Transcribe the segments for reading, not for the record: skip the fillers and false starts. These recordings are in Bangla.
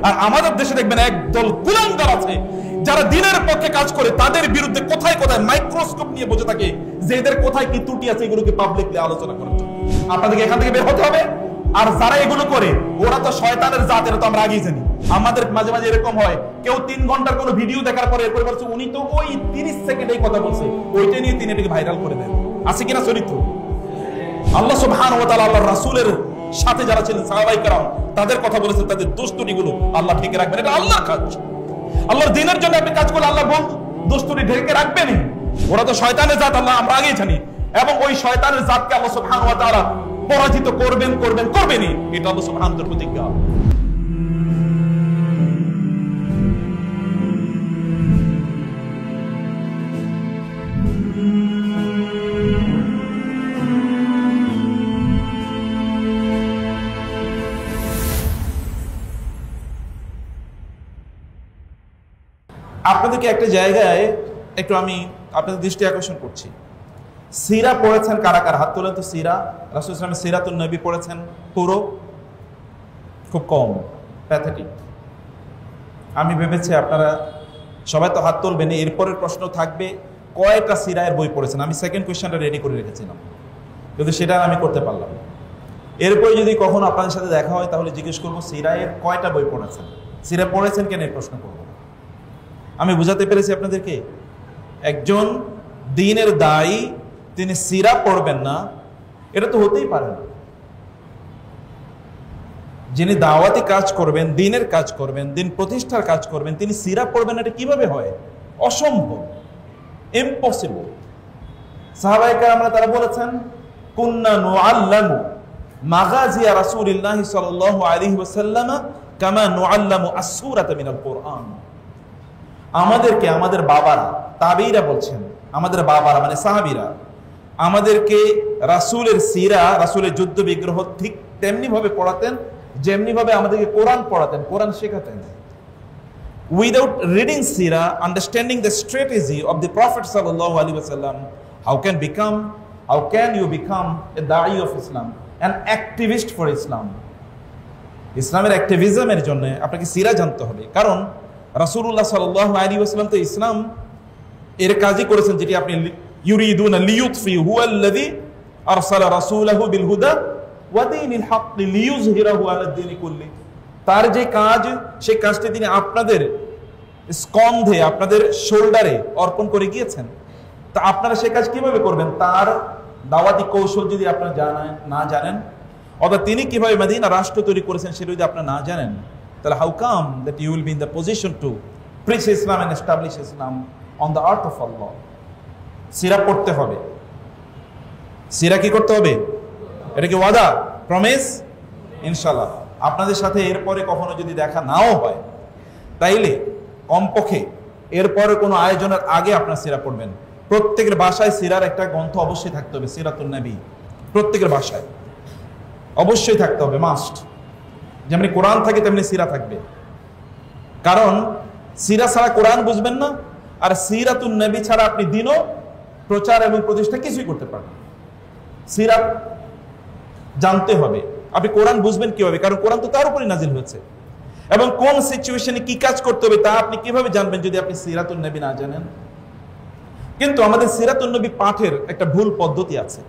আর আমাদের দেশে দেখবেন একদল কুলাঙ্গার আছে যারা দিনের পক্ষে কাজ করে, তাদের বিরুদ্ধে কোথায় কোথায় মাইক্রোস্কোপ নিয়ে বসে থাকে যে এদের কোথায় কি ত্রুটি আছে এগুলোকে পাবলিকলি আলোচনা করার জন্য। আপনাদেরকে এখান থেকে বের হতে হবে। আর যারা এগুলো করে ওরা তো শয়তানের জাত, এটা তো আমরা আগেই জানি। আমাদের মাঝে মাঝে এরকম হয়, কেউ 3 ঘন্টার কোনো ভিডিও দেখার পরে এরপরে বলছে উনি তো ওই 30 সেকেন্ডেই কথা বলছে, ওইটা নিয়ে তিনি এটাকে ভাইরাল করে দেন। আছে কিনা চরিত্র? আল্লাহ সুবহানাহু ওয়া তাআলা আল্লাহর রাসূলের সাথে যারা ছিলেন সাহাবায়ে কেরাম, তাদের কথা বলেছেন, তাদের দোষত্রুটিগুলো আল্লাহ ঢেকে রাখবেন। এটা আল্লাহর কাজ। আল্লাহর দ্বীনের জন্য আপনি কাজ করলে আল্লাহ দোষত্রুটি ঢেকে রাখবেনই। ওরা তো শয়তানের জাত, আল্লাহ আমরা আগেই জানি। এবং ওই শয়তানের জাতকে আল্লাহ সুবহানাহু ওয়া তাআলা পরাজিত করবেনই। এটা আল্লাহ সুবহানাহু ওয়া তাআলার প্রতিজ্ঞা। আপনাদেরকে একটা জায়গায় একটু আমি আপনাদের দৃষ্টি আকর্ষণ করছি। সিরা পড়েছেন কারা কারা? হাত তোলেন তো। সিরা, রাসূল সাল্লাল্লাহু আলাইহি ওয়াসাল্লাম সিরাতুন নবী পড়েছেন পুরো? খুব কম, প্যাথেটিক। আমি ভেবেছি আপনারা সবাই তো হাত তুলবেন। এরপরের প্রশ্ন থাকবে কয়টা সিরায়ের বই পড়েছেন। আমি সেকেন্ড কোয়েশ্চেনটা রেডি করে রেখেছিলাম, কিন্তু সেটা আমি করতে পারলাম না। এরপরে যদি কখনো আপনাদের সাথে দেখা হয় তাহলে জিজ্ঞেস করবো সিরায়ের কয়টা বই পড়েছেন, সিরা পড়েছেন কেন, এই প্রশ্ন করবো। আমি বুঝাতে পেরেছি আপনাদেরকে? একজন দ্বীনের দায়ী তিনি সিরা পড়বেন না, এটা তো হতেই পারে না। যিনি দাওয়াতি কাজ করবেন, দ্বীনের কাজ করবেন, দ্বীন প্রতিষ্ঠার কাজ করবেন, তিনি সিরা পড়বেন, এটা কিভাবে হয়? অসম্ভব, ইম্পসিবল। সাহাবায়ে কেরামরা তারা বলেছেন কুন্না নুআল্লামু মাগাজিয়া রাসূলিল্লাহি সাল্লাল্লাহু আলাইহি ওয়াসাল্লাম কামা নুআল্লামু আস-সূরাতা মিনাল কুরআন। আমাদেরকে আমাদের বাবারা, তাবেঈরা বলছেন, আমাদের বাবারা মানে সাহাবীরা আমাদেরকে রাসূলের সিরা, রাসূলের যুদ্ধ বিগ্রহ ঠিক তেমনি ভাবে পড়াতেন যেমনি ভাবে আমাদেরকে কোরআন পড়াতেন, কোরআন শেখাতেন। Without reading Sira, understanding the strategy of the Prophet sallallahu alaihi wasallam, how can you become a da'i of Islam, an activist for Islam? ইসলামের অ্যাক্টিভিজমের জন্য আপনাকে সিরা জানতে হবে। কারণ রাসূলুল্লাহ সাল্লাল্লাহু আলাইহি ওয়াসাল্লাম তো ইসলাম এর কাজই করেছেন যেটি আপনি ইউরিদুনা লিইউতফিউ হুয়াল্লাযী আরসালা রাসূলাহু বিল হুদা ওয়া দীনিল হক লিইয়ুযহিরাহু আলা দ্বীনি কুল্লি। তার যে কাজ, সেই কাজটি তিনি আপনাদের স্কন্ধে, আপনাদের শোল্ডারে অর্পণ করে গিয়েছেন। তা আপনারা সেই কাজ কিভাবে করবেন? তার দাওয়াতি কৌশল যদি আপনারা না জানেন, অথবা তিনি কিভাবে মদিনা রাষ্ট্র তৈরি করেছেন সেটা যদি আপনারা না জানেন, তাহলে how come that you will be in the position to preach Islam and establish Islam on the earth of Allah? সিরা পড়তে হবে। সিরা কি করতে হবে? এটা কি ওয়াদা, প্রমিস? ইনশাআল্লাহ আপনাদের সাথে এরপরে কখনো যদি দেখা নাও হয়, তাইলে কমপক্ষে এরপরে কোনো আয়োজনের আগে আপনার সিরা পড়বেন। প্রত্যেকের বাসায় সিরার একটা গ্রন্থ অবশ্যই থাকতে হবে, সিরাতুন নবী প্রত্যেকের বাসায় অবশ্যই থাকতে হবে, মাস্ট। যেমনি কোরআন থাকে তেমনি সিরা থাকবে। কারণ সিরা ছাড়া কোরআন বুঝবেন না, আর সিরাতুন নবী ছাড়া আপনি দিনও প্রচার এবং প্রতিষ্ঠা কিছুই করতে পারবেন। সিরা জানতে হবে। আপনি কোরআন বুঝবেন কিভাবে? কারণ কোরআন তো তার উপরই নাজিল হয়েছে। এবং কোন সিচুয়েশনে কি কাজ করতে হবে তা আপনি কিভাবে জানবেন যদি আপনি সিরাতুন নবী না জানেন? কিন্তু আমাদের সিরাতুন নবী পাঠের একটা ভুল পদ্ধতি আছে।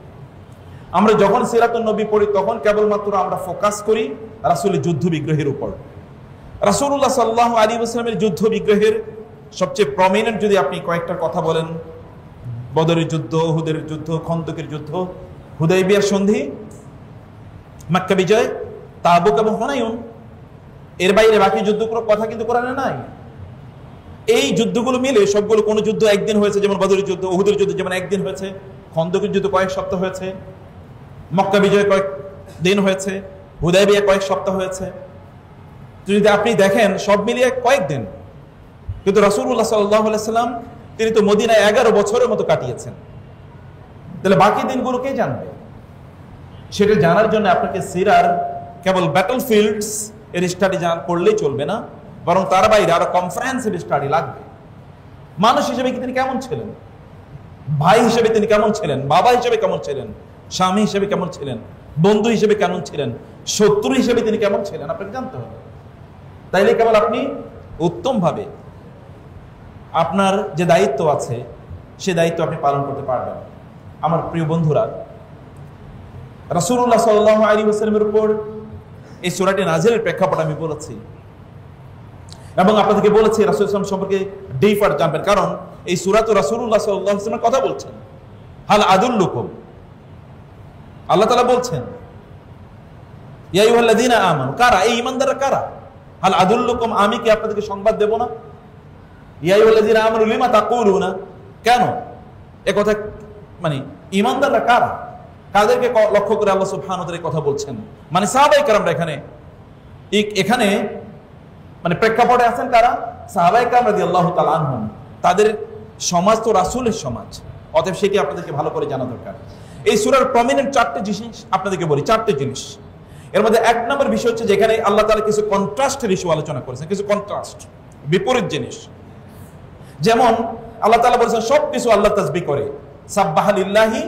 আমরা যখন সিরাতুন নবী পড়ি তখন কেবলমাত্র আমরা ফোকাস করি রাসূলের যুদ্ধ বিগ্রহের উপর। রাসূলুল্লাহ সাল্লাল্লাহু আলাইহি ওয়াসাল্লামের যুদ্ধ বিগ্রহের সবচেয়ে প্রমিনেন্ট যদি আপনি কয়েকটা কথা বলেন, বদরের যুদ্ধ, উহুদের যুদ্ধ, খন্দকের যুদ্ধ, হুদাইবিয়ার সন্ধি, মক্কা বিজয়, তাবুক এবং হুনাইন, এর বাইরে বাকি যুদ্ধগুলোর কথা কিন্তু কোরআনে নাই। এই যুদ্ধগুলো মিলে সবগুলো কোন যুদ্ধ একদিন হয়েছে, যেমন বদরের যুদ্ধ, উহুদের যুদ্ধ যেমন একদিন হয়েছে, খন্দকের যুদ্ধ কয়েক সপ্তাহ হয়েছে, মক্কা বিজয় কয়েক দিন হয়েছে, হুদাইবিয়া কয়েক সপ্তাহ হয়েছে। যদি আপনি দেখেন সব মিলিয়ে কয়েকদিন। কিন্তু রাসূলুল্লাহ সাল্লাল্লাহু আলাইহি ওয়াসাল্লাম তিনি তো মদিনায় 11 বছরের মতো কাটিয়েছেন। তাহলে বাকি দিনগুলো কে জানবে? সেটা জানার জন্য আপনাকে সিরার কেবল ব্যাটলফিল্ডস এর স্টাডি পড়লেই চলবে না, বরং তার বাইরে আরো কনফারেন্সের স্টাডি লাগবে। মানুষ হিসেবে তিনি কেমন ছিলেন, ভাই হিসেবে তিনি কেমন ছিলেন, বাবা হিসেবে কেমন ছিলেন, স্বামী হিসেবে কেমন ছিলেন, বন্ধু হিসেবে কেমন ছিলেন, শত্রু হিসেবে তিনি কেমন ছিলেন, আপনাকে জানতে হবে। তাইলে কেবল আপনি উত্তমভাবে আপনার যে দায়িত্ব আছে সে দায়িত্ব আপনি পালন করতে পারবেন। আমার প্রিয় বন্ধুরা, রাসূলুল্লাহ সাল্লাল্লাহু আলাইহি ওয়াসাল্লামের উপর এই সূরাটি নাযিলের প্রেক্ষাপট আমি বলেছি এবং আপনাদেরকে বলেছি রাসূল সাল্লাল্লাহু আলাইহি ওয়াসাল্লাম সম্পর্কে ডিফার জানবেন, কারণ এই সূরা তো রাসূলুল্লাহ সাল্লাল্লাহু আলাইহি ওয়াসাল্লামের কথা বলছেন। হাল আদুল্লুকুম, আল্লাহ তাআলা বলছেন ইয়া আইয়ুহাল্লাযীনা আমানু, কারা? এই ঈমানদাররা কারা? হাল আদুল্লুকুম, আমি কি আপনাদেরকে সংবাদ দেব না? ইয়া আইয়ুহাল্লাযীনা আমানু লিমা তাকুলুনা, কেন? একথা মানে ঈমানদাররা কারা? কাদেরকে লক্ষ্য করে আল্লাহ সুবহানাহু ওয়া তাআলা কথা বলছেন? মানে সাহাবায়ে কেরামরা এখানে মানে প্রেক্ষাপটে আছেন কারা? সাহাবায়ে কেরাম রাদিয়াল্লাহু তাআলা আনহুম। তাদের সমাজ তো রাসূলের সমাজ, অতএব সেটি আপনাদেরকে ভালো করে জানা দরকার। এই সূরার প্রমিনেন্ট চারটি জিনিস আপনাদেরকে বলি, চারটি জিনিস। এর মধ্যে এক নম্বর বিষয় হচ্ছে যেখানে আল্লাহ তাআলা কিছু কন্ট্রাস্টের ইস্যু আলোচনা করেছেন, কিছু কন্ট্রাস্ট, বিপরীত জিনিস। যেমন আল্লাহ তাআলা বলেছেন সবকিছু আল্লাহ তাসবিহ করে, সাব্বাহা লিল্লাহি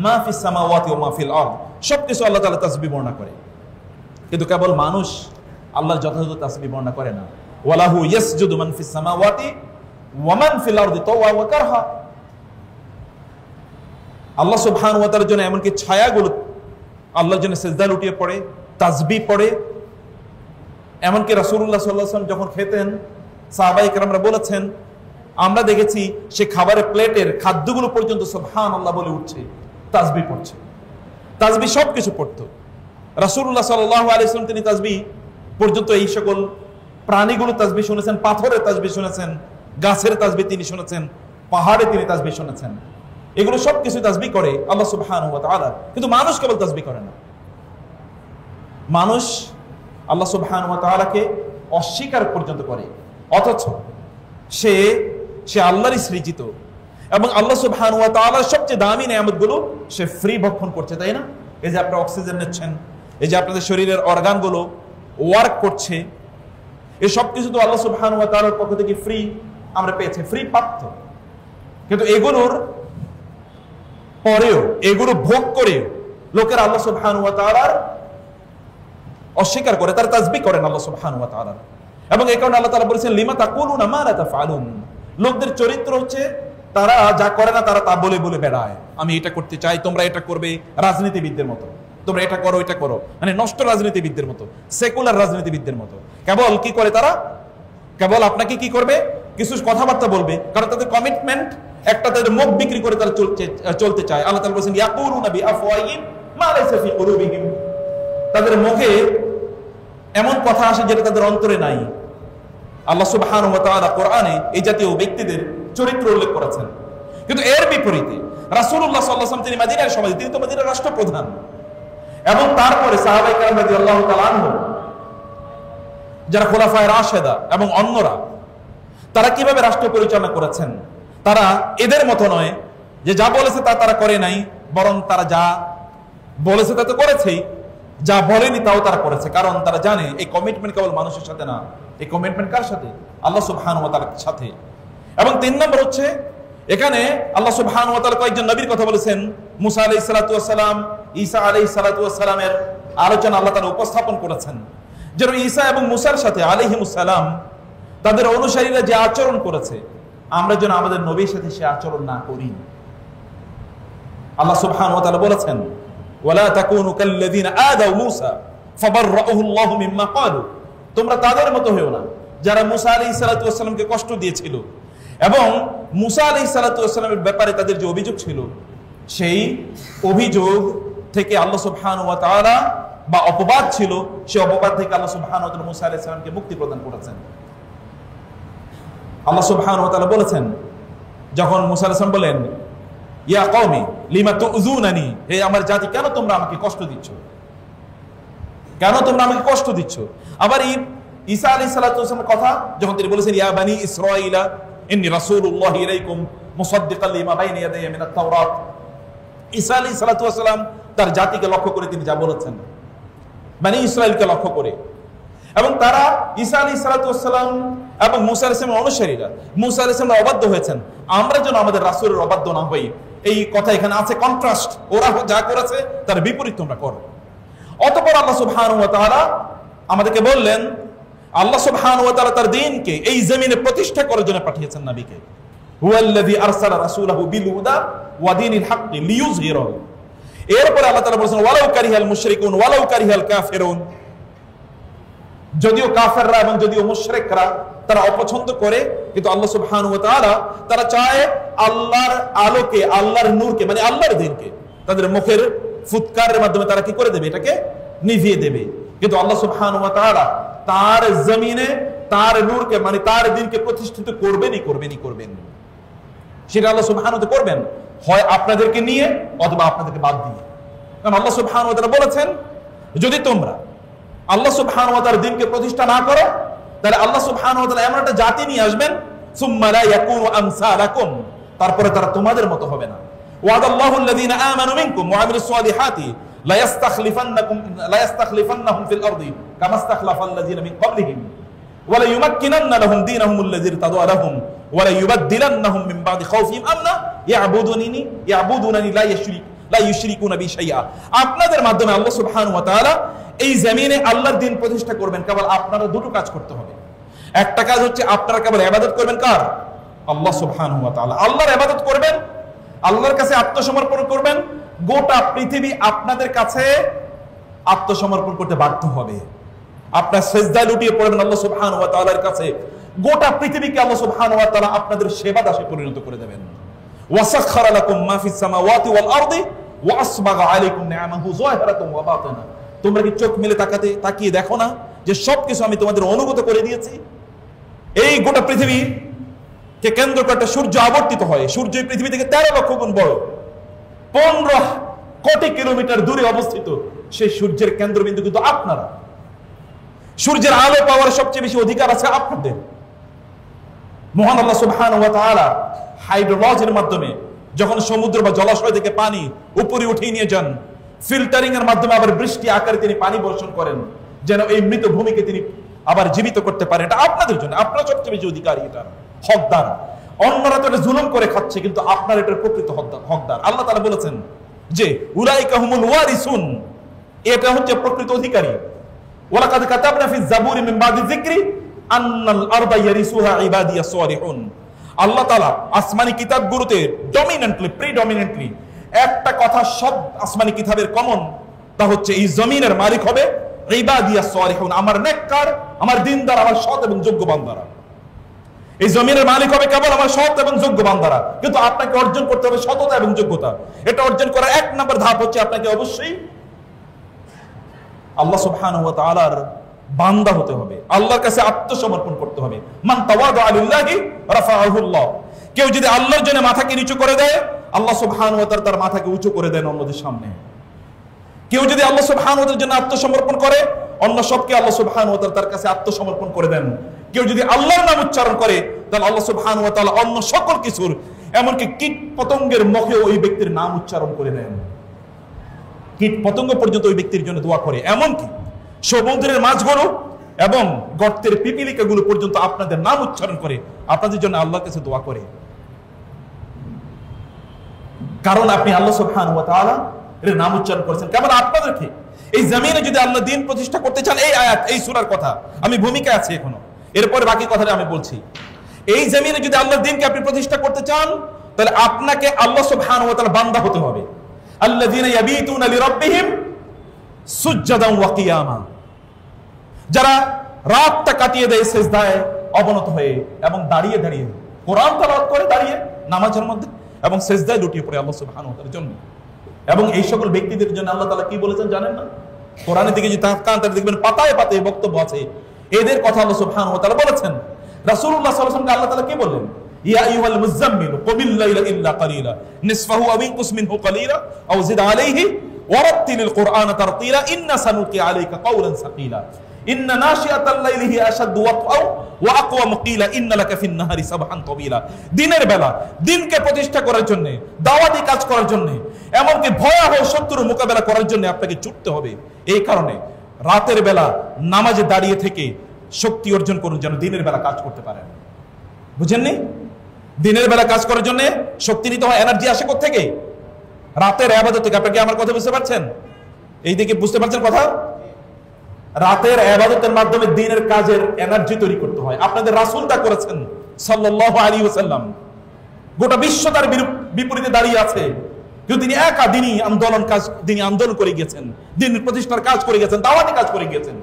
মা ফিস সামাওয়াতি ওয়া মা ফিল আরদ, সবকিছু আল্লাহ তাআলা তাসবিহ বর্ণনা করে। কিন্তু কেবল মানুষ আল্লাহর যথাযথ তাসবিহ বর্ণনা করে না। ওয়ালাহু ইয়াসজুদু মান ফিস সামাওয়াতি ওয়া মান ফিল আরদি তাওয়া ওয়া কারহা, আল্লাহ সুবহানাহু ওয়া তাআলার জন্য এমনকি ছায়াগুলো আল্লাহর জন্য সিজদা লুটিয়ে পড়ে, তাসবিহ পড়ে। এমনকি রাসূলুল্লাহ সাল্লাল্লাহু আলাইহি ওয়াসাল্লাম যখন খেতেন, সাহাবায়ে কেরামরা বলেছেন আমরা দেখেছি সে খাবারের প্লেটের খাদ্যগুলো পর্যন্ত সুবহানাল্লাহ বলে উঠছে, তাসবিহ পড়ছে, তাসবিহ সবকিছু পড়তো। রাসূলুল্লাহ সাল্লাল্লাহু আলাইহি ওয়াসাল্লাম তিনি তাসবিহ পর্যন্ত এই সকল প্রাণীগুলো তাসবিহ শুনেছেন, পাথরের তাসবিহ শুনেছেন, গাছের তাসবিহ তিনি শুনেছেন, পাহাড়ে তিনি তাসবিহ শুনেছেন। এগুলো সবকিছু তাসবিহ করে আল্লাহ সুবহানাহু ওয়া তাআলা, কিন্তু মানুষ কেবল তাসবিহ করে না। মানুষ আল্লাহ সুবহানাহু ওয়া তাআলাকে অস্বীকার পর্যন্ত করে, অথচ সে আল্লাহরই সৃজিত এবং আল্লাহ সুবহানাহু ওয়া তাআলার সবচেয়ে দামি নিয়ামতগুলো সে ফ্রি ভক্ষণ করছে, তাই না? এই যে আপনারা অক্সিজেন নিচ্ছেন, এই যে আপনাদের শরীরের অর্গানগুলো ওয়ার্ক করছে, এই সব কিছু তো আল্লাহ সুবহানাহু ওয়া তাআলার পক্ষ থেকে ফ্রি আমরা পেয়েছি, ফ্রি প্রাপ্ত। কিন্তু এগুলোর পরেও, এগুলো ভোগ করে লোকেরা আল্লাহ সুবহানাহু ওয়া তাআলার অস্বীকার করে, তারা তাসবিহ করেন আল্লাহ সুবহানাহু ওয়া তাআলার। এবং এই কারণে আল্লাহ তাআলা বলেছেন লিমা তাকুলুনা মা লা তাফআলুন, লোকদের চরিত্র হচ্ছে তারা যা করে না তারা তা বলে বলে বেড়ায়, আমি এটা করতে চাই, তোমরা এটা করবে, রাজনীতিবিদদের মতো, তোমরা এটা করো এটা করো, মানে নষ্ট রাজনীতিবিদদের মতো, সেকুলার রাজনীতিবিদদের মতো। কেবল কি করে তারা? কেবল আপনাকে কি করবে? কিছু কথাবার্তা বলবে, কারণ তাদের কমিটমেন্ট একটা, তাদের মুখ বিক্রি করে তারা চলতে চায়। আল্লাহ তাআলা বলেছেন ইয়াকুলুনা বিআফওয়াহিহিম মা লাইসা ফি কুলুবিহিম, তাদের মুখে এমন কথা আসে যেটা তাদের অন্তরে নাই। আল্লাহ সুবহানাহু ওয়া তাআলা কোরআনে এই জাতীয় ব্যক্তিদের চরিত্র উল্লেখ করেছেন। কিন্তু এর বিপরীতে রাসূলুল্লাহ সাল্লাল্লাহু আলাইহি ওয়াসাল্লাম তিনি মদিনার সমাজে, তিনি তো মদিনার রাষ্ট্রপ্রধান, এবং তারপরে সাহাবায়ে কেরাম রাদিয়াল্লাহু তাআলা আনহুম যারা খোলাফায়ে রাশেদা এবং অন্যরা, তারা কিভাবে রাষ্ট্র পরিচালনা করেছেন। তারা এদের মতো নয় যে যা বলেছে তা তারা করে নাই, বরং তারা যা বলেছে তা তো করেছেই, যা বলেনি তাও তারা করেছে, কারণ তারা জানে এই কমিটমেন্ট কেবল মানুষের সাথে না, এই কমিটমেন্ট কার সাথে? আল্লাহ সুবহানাহু ওয়া তাআলার সাথে। এবং 3 নম্বর হচ্ছে এখানে আল্লাহ সুবহানাহু ওয়া তাআলা কয়েকজন নবীর কথা বলেছেন। মুসা আলাইহিস সালাতু ওয়াস সালাম, ঈসা আলাইহিস সালাতু ওয়াস সালামের আলোচনা আল্লাহ তাআলা উপস্থাপন করেছেন। যেন ঈসা এবং মুসার সাথে আলাইহিমুস সালাম তাদের অনুসারীরা যে আচরণ করেছে, আমরা যেন আমাদের নবীর সাথে সে আচরণ না করি। আল্লাহ সুবহানাহু ওয়া তাআলা বলেছেন ওয়ালা তাকুনু কাল্লাযিনা আদাউ মূসা ফাবাররাহু আল্লাহু মিম্মা ক্বালু, তোমরা তাদের মতো হও না যারা মুসা আলাইহিস সালাতু ওয়াস সালামকে কষ্ট দিয়েছিল, এবং মুসা আলাইহিস সালাতু ওয়াস সালামের ব্যাপারে তাদের যে অভিযোগ ছিল, সেই অভিযোগ থেকে আল্লাহ সুবহানাহু ওয়া তাআলা, বা অপবাদ ছিল, সেই অপবাদ থেকে আল্লাহ সুবহানাহু ওয়া তাআলা মুসা আলাইহিস সালামকে মুক্তি প্রদান করেছেন। আল্লাহ সুবহানাহু ওয়া তাআলা বলেছেন, যখন মুসা আলাইহিস সালাম বলেন ইয়া কওমি লিমা তুযুনানি, হে আমার জাতি, কেন তোমরা আমাকে কষ্ট দিচ্ছ, কেন তোমরা আমাকে কষ্ট দিচ্ছ। আবার ঈসা আলাইহিস সালাতু ওয়াস সালামের কথা যখন তিনি বলেছেন ইয়া বানি ইসরাঈলা ইন্নী রাসূলুল্লাহি ইলাইকুম মুসাদ্দিকাল লিমা বাইনা ইয়াদাইয়া মিনাত তাওরাত, ঈসা আলাইহিস সালাতু ওয়াস সালাম তার জাতিকে লক্ষ্য করে তিনি যা বলেছেন, বানি ইসরাঈলকে লক্ষ্য করে। এবং তারা ঈসা আলাইহিস সালাতু ওয়াস সালাম এবং মুসা আলাইহিস সালামের অনুসারীরা, মুসা আলাইহিস সালাম অবাধ্য হয়েছেন, আমরা যেন আমাদের রাসূলের অবাধ্য না হই, এই কথা এখানে আছে কন্ট্রাস্ট। ওরা যা করেছে তার বিপরীত তোমরা করো। অতঃপর আল্লাহ সুবহানাহু ওয়া তাআলা আমাদেরকে বললেন, আল্লাহ সুবহানাহু ওয়া তাআলা তার দ্বীনকে এই জমিনে প্রতিষ্ঠা করার জন্য পাঠিয়েছেন নবীকে। হুয়াল্লাযী আরসালা রাসূলাহু বিল হুদা ওয়া দীনিল হাক্কি লিইয়ুযহিরাহু। এরপর আল্লাহ তাআলা বলেছেন ওয়ালাউ কারিহাল মুশরিকুন ওয়ালাউ কারিহাল কাফিরুন। যদিও কাফেররা এবং যদিও মুশরিকরা তারা অপছন্দ করে, কিন্তু আল্লাহ সুবহানাহু ওয়া তাআলা তারা চায় আল্লাহর আলোকে, আল্লাহর নূরকে, মানে আল্লাহর দ্বীনকে তাদের মুখের ফুৎকারের মাধ্যমে তারা কি করে দেবে, এটাকে নিভিয়ে দেবে। কিন্তু আল্লাহ সুবহানাহু ওয়া তাআলা তার জমিনে তার নূরকে, মানে তার দ্বীনকে প্রতিষ্ঠিত করবেনই করবেন। সেটা আল্লাহ সুবহানাহু ওয়া তাআলা করবেন, হয় আপনাদেরকে নিয়ে অথবা আপনাদেরকে বাদ দিয়ে। কারণ আল্লাহ সুবহানাহু ওয়া তাআলা বলেছেন, যদি তোমরা আল্লাহ সুবহানাহু ওয়া তাআলার দ্বীনকে প্রতিষ্ঠা না করো, তাহলে আল্লাহ সুবহানাহু ওয়া তাআলা এমন একটা জাতি নিয়ে আসবেন, সুম্মা লা ইয়াকুনু আমসালাকুম, তারপরে তারা তোমাদের মতো হবে না। ওয়াদাল্লাহু আল্লাযীনা আমানু মিনকুম ওয়া আমিলুস সালিহাতি লা ইস্তাখলিফান্নাহুম ফিল আরদি কামা ইস্তাখলাফাল লাযীনা মিন ক্বাবলিহিম ওয়া লা ইউমাক্কিনান্না লাহুম দীনাহুম আল্লাযী ইরতাদা লাহুম ওয়া লা ইউবাদদিলান্নাহুম মিন বা'দি খাউফিহিম আমনা ইয়াবুদুনানি লা ইউশরিকুনা বি শাইআ। আপনাদের মাধ্যমে আল্লাহ সুবহানাহু ওয়া তাআলা এই জমিনে আল্লাহর দ্বীন প্রতিষ্ঠা করবেন। কেবল আপনারা দুটো কাজ করতে হবে। একটা কাজ হচ্ছে আপনারা কেবল ইবাদত করবেন কার? আল্লাহ সুবহানাহু ওয়া তাআলা। আল্লাহর ইবাদত করবেন, আল্লাহর কাছে আত্মসমর্পণ করবেন। গোটা পৃথিবী আপনাদের কাছে আত্মসমর্পণ করতে বাধ্য হবে। আপনার সিজদায় লুটিয়ে পড়বেন আল্লাহ সুবহানাহু ওয়া তাআলার কাছে। গোটা পৃথিবীকে আল্লাহ সুবহানাহু ওয়া তাআলা আপনাদের সেবা দাসে পরিণত করে দেবেন। ওয়াসাখখারা লাকুম মা ফিস সামাওয়াতি ওয়াল আরদি ওয়া আসবাগা আলাইকুম নি'আমাহু যাহিরাতান ওয়া বাতিনা। তোমরা কি চোখ মেলে তাকিয়ে দেখো না যে সবকিছু আমি তোমাদের অনুগত করে দিয়েছি? এই গোটা পৃথিবী কে কেন্দ্র করে একটা সূর্য আবর্তিত হয়। সূর্য এই পৃথিবী থেকে 13 লক্ষ গুণ বড়, 15 কোটি কিলোমিটার দূরে অবস্থিত। সেই সূর্যের কেন্দ্রবিন্দু কিন্তু আপনারা। সূর্যের আলো পাওয়ার সবচেয়ে বেশি অধিকার আছে আপনাদের। মহান আল্লাহ সুবহানাহু ওয়া তাআলা হাইড্রোলজির মাধ্যমে যখন সমুদ্র বা জলাশয় থেকে পানি উপরে উঠিয়ে নিয়ে যান, ফিল্টারিং এর মাধ্যমে আবার বৃষ্টি আকারে তিনি পানি বর্ষণ করেন, যেন এই মৃত ভূমিকে তিনি আবার জীবিত করতে পারেন। এটা আপনাদের জন্য, আপনারা সবচেয়ে বেশি অধিকারী, এটা হকদার। অন্যরা তো এটা জুলুম করে খাচ্ছে, কিন্তু আপনার এটার প্রকৃত হকদার। আল্লাহ তাআলা বলেছেন যে উলাইকা হুমুল ওয়ারিসুন, এটা হচ্ছে প্রকৃত অধিকারী। ওয়ালাকাদ কাতাবনা ফিজ জাবুরি মিন বাদি যিকরি আন্নাল আরদা ইয়ারিসুহা ইবাদিয়াস সালিহুন। আল্লাহ তাআলা আসমানি কিতাবগুলোতে প্রিডমিনেন্টলি একটা কথা সব আসমানি কিতাবের কমন, তা হচ্ছে এই জমিনের মালিক হবে ইবাদিয়াস সালিহুন, আমার নেককার, আমার দ্বীনদার, আমার সৎ এবং যোগ্য বান্দারা। এই জমিনের মালিক হবে কেবল আমার সৎ এবং যোগ্য বান্দারা। কিন্তু আপনাকে অর্জন করতে হবে সততা এবং যোগ্যতা। এটা অর্জন করার 1 নম্বর ধাপ হচ্ছে আপনাকে অবশ্যই আল্লাহ সুবহানাহু ওয়া তাআলার বান্দা হতে হবে, আল্লাহর কাছে আত্মসমর্পণ করতে হবে। মান তাওয়াদা লিল্লাহি রাফাআহু আল্লাহ। কেউ যদি আল্লাহর জন্য মাথাকে নিচু করে দেয়, আল্লাহ সুবহানাহু ওয়া তাআলা তার মাথাকে উঁচু করে দেন অন্যদের সামনে। কেউ যদি আল্লাহ সুবহানাহু ওয়া তাআলার জন্য আত্মসমর্পণ করে, অন্য সবকে আল্লাহ সুবহানাহু ওয়া তাআলা তার কাছে আত্মসমর্পণ করে দেন। কেউ যদি আল্লাহর নাম উচ্চারণ করে, তাহলে আল্লাহ সুবহানাহু ওয়া তাআলা অন্য সকল কিছুর, এমনকি কীট পতঙ্গের মুখে ওই ব্যক্তির নাম উচ্চারণ করে দেন। কীট পতঙ্গ পর্যন্ত ওই ব্যক্তির জন্য দোয়া করে। এমনকি সমুদ্রের মাছগুলো এবং গর্তের পিপিলিকাগুলো পর্যন্ত আপনাদের নাম উচ্চারণ করে, আপনাদের জন্য আল্লাহর কাছে দোয়া করে। কারণ আপনি আল্লাহ সুবহানাহু ওয়া তাআলা এর নাম উচ্চারণ করেছেন। কেবল আপনাদেরকে এই জমিনে যদি আল্লাহ দ্বীন প্রতিষ্ঠা করতে চান, এই আয়াত, এই সূরার কথা আমি ভূমিকায় আছি এখনো, এরপরে বাকি কথাটা আমি বলছি। এই জমিনে যদি আল্লাহর দ্বীনকে আপনি প্রতিষ্ঠা করতে চান, তাহলে আপনাকে আল্লাহ সুবহানাহু ওয়া তাআলা বান্দা হতে হবে। আল্লাযীনা ইয়াবিতুনা লিরাব্বিহিম সুজদান ওয়া কিয়ামা, যারা রাতটা কাটিয়ে দেয় সিজদায় অবনত হয়ে এবং দাঁড়িয়ে দাঁড়িয়ে কোরআন তেলাওয়াত করে, দাঁড়িয়ে নামাজের মধ্যে এবং সিজদায় লুটিয়ে পড়ে আল্লাহ সুবহানাহু ওয়া তাআলার জন্য। এবং এই সকল ব্যক্তিদের জন্য আল্লাহ তাআলা কি বলেছেন জানেন না? কোরআনের দিকে যদি তাকান তাহলে দেখবেন পাতায় পাতায় বক্তব্য আছে এদের কথা। আল্লাহ সুবহানাহু ওয়া তাআলা বলেছেন, রাসূলুল্লাহ সাল্লাল্লাহু আলাইহি ওয়াসাল্লামকে আল্লাহ তাআলা কি বললেন? ইয়া আইয়ুহাল মুযাম্মিল কুমিল লাইলা ইল্লা কালিলা নিসফাহু আও ইনকুস মিনহু কালিলা আও জিদ আলাইহি ওয়ারাত্তিলিল কুরআনা তারতিলা ইন্না সানুলকি আলাইকা কাওলান সাকিলা ইন্না নাশিআতাল লাইলি হিয়া আশাদ্দু ওয়াতআ ওয়া আকওয়ামু কিলা ইন্না লাকা ফিন নাহারি সাবহান তাবিলা। দিনের বেলা দিনকে প্রতিষ্ঠা করার জন্য, দাওয়াতি কাজ করার জন্য, এমনকি ভয়াবহ শত্রুর মোকাবেলা করার জন্য আপনাকে ছুটতে হবে। এই কারণে রাতের বেলা নামাজে দাঁড়িয়ে থেকে শক্তি অর্জন করুন, যেন দিনের বেলা কাজ করতে পারেন। বুঝেননি? দিনের বেলা কাজ করার জন্য শক্তি নিতে হয়, এনার্জি আসে কোথা থেকে? রাতের ইবাদত থেকে। আপনি কি আমার কথা বুঝতে পারছেন? এই দিকে বুঝতে পারছেন কথা? রাতের ইবাদতের মাধ্যমে দিনের কাজের এনার্জি তৈরি করতে হয়। আপনাদের রাসূল তা করেছেন সাল্লাল্লাহু আলাইহি ওয়াসাল্লাম। গোটা বিশ্ব তার বিপরীতে দাঁড়িয়ে আছে, কিন্তু তিনি একা দিনই আন্দোলন করে গেছেন, দিন প্রতিষ্ঠার কাজ করে গেছেন, দাওয়াতি কাজ করে গেছেন।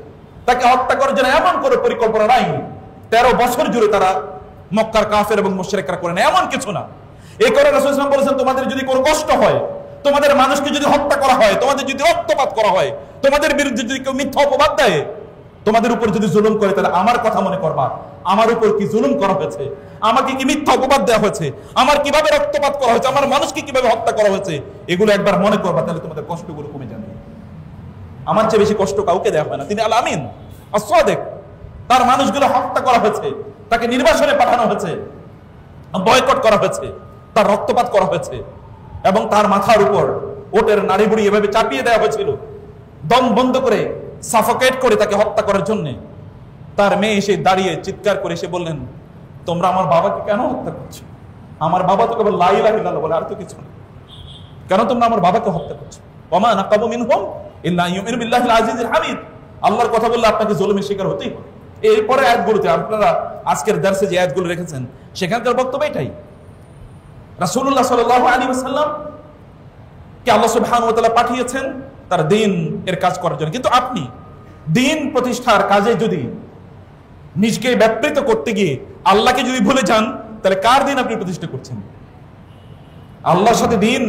তাকে হত্যা করার জন্য এমন করে পরিকল্পনা নাই। 13 বছর জুড়ে তারা মক্কার কাফের এবং মুশরিকরা করে না, এমন কিছু না। এই করে রাসূল সাল্লাল্লাহু আলাইহি ওয়াসাল্লাম বলেছেন, তোমাদের যদি কোনো কষ্ট হয়, তোমাদের মানুষকে যদি হত্যা করা হয়, তোমাদের যদি রক্তপাত করা হয়, তোমাদের বিরুদ্ধে যদি কেউ মিথ্যা অপবাদ দেয়, তোমাদের উপর যদি জুলুম করে, তাহলে আমার কথা মনে করবা, আমার উপর কি জুলুম করা হয়েছে, আমাকে কি মিথ্যা অপবাদ দেওয়া হয়েছে, আমার কিভাবে রক্তপাত করা হয়েছে, আমার মানুষকে কিভাবে হত্যা করা হয়েছে, এগুলো একবার মনে করবা, তাহলে তোমাদের কষ্টগুলো কমে যাবে। আমার চেয়ে বেশি কষ্ট কাউকে দেওয়া হয় না। তিনি আল আমিন আস-সাদিক। তার মানুষগুলো হত্যা করা হয়েছে, তাকে নির্বাসনে পাঠানো হয়েছে, বয়কট করা হয়েছে, তার রক্তপাত করা হয়েছে, এবং তার মাথার উপর ওটের নাড়ি বুড়ি এভাবে চাপিয়ে দেওয়া হয়েছিল, দম বন্ধ করে সাফোকেট করে তাকে হত্যা করার জন্য। তার মেয়ে এসে দাঁড়িয়ে চিৎকার করে এসে বললেন, তোমরা আমার বাবাকে কেন হত্যা করছো? আমার বাবা তো কেবল লা ইলাহা ইল্লাল্লাহ বলে, আর তো কিছু না। কেন তোমরা আমার বাবাকে হত্যা করছো? ওয়া মা নাকাবু মিনহুম ইল্লা ইউমিনু বিল্লাহিল আজিজিল হামিদ। আল্লাহর কথা বললে আপনাকে জুলুমের শিকার হতেই হবে। এরপরে আয়াতগুলোতে আপনারা আজকের দার্সে যে আয়াতগুলো রেখেছেন, সেখানকার বক্তব্য এটাই। রাসূলুল্লাহ সাল্লাল্লাহু আলাইহি ওয়াসাল্লাম কে আল্লাহ সুবহানাহু ওয়া তাআলা পাঠিয়েছেন তার দ্বীন এর কাজ করার জন্য। কিন্তু আপনি দ্বীন প্রতিষ্ঠার কাজে যদি নিজকে ব্যাপৃত করতে গিয়ে আল্লাহকে যদি ভুলে যান, তাহলে কার দ্বীন আপনি প্রতিষ্ঠা করছেন? আল্লাহর সাথে দ্বীন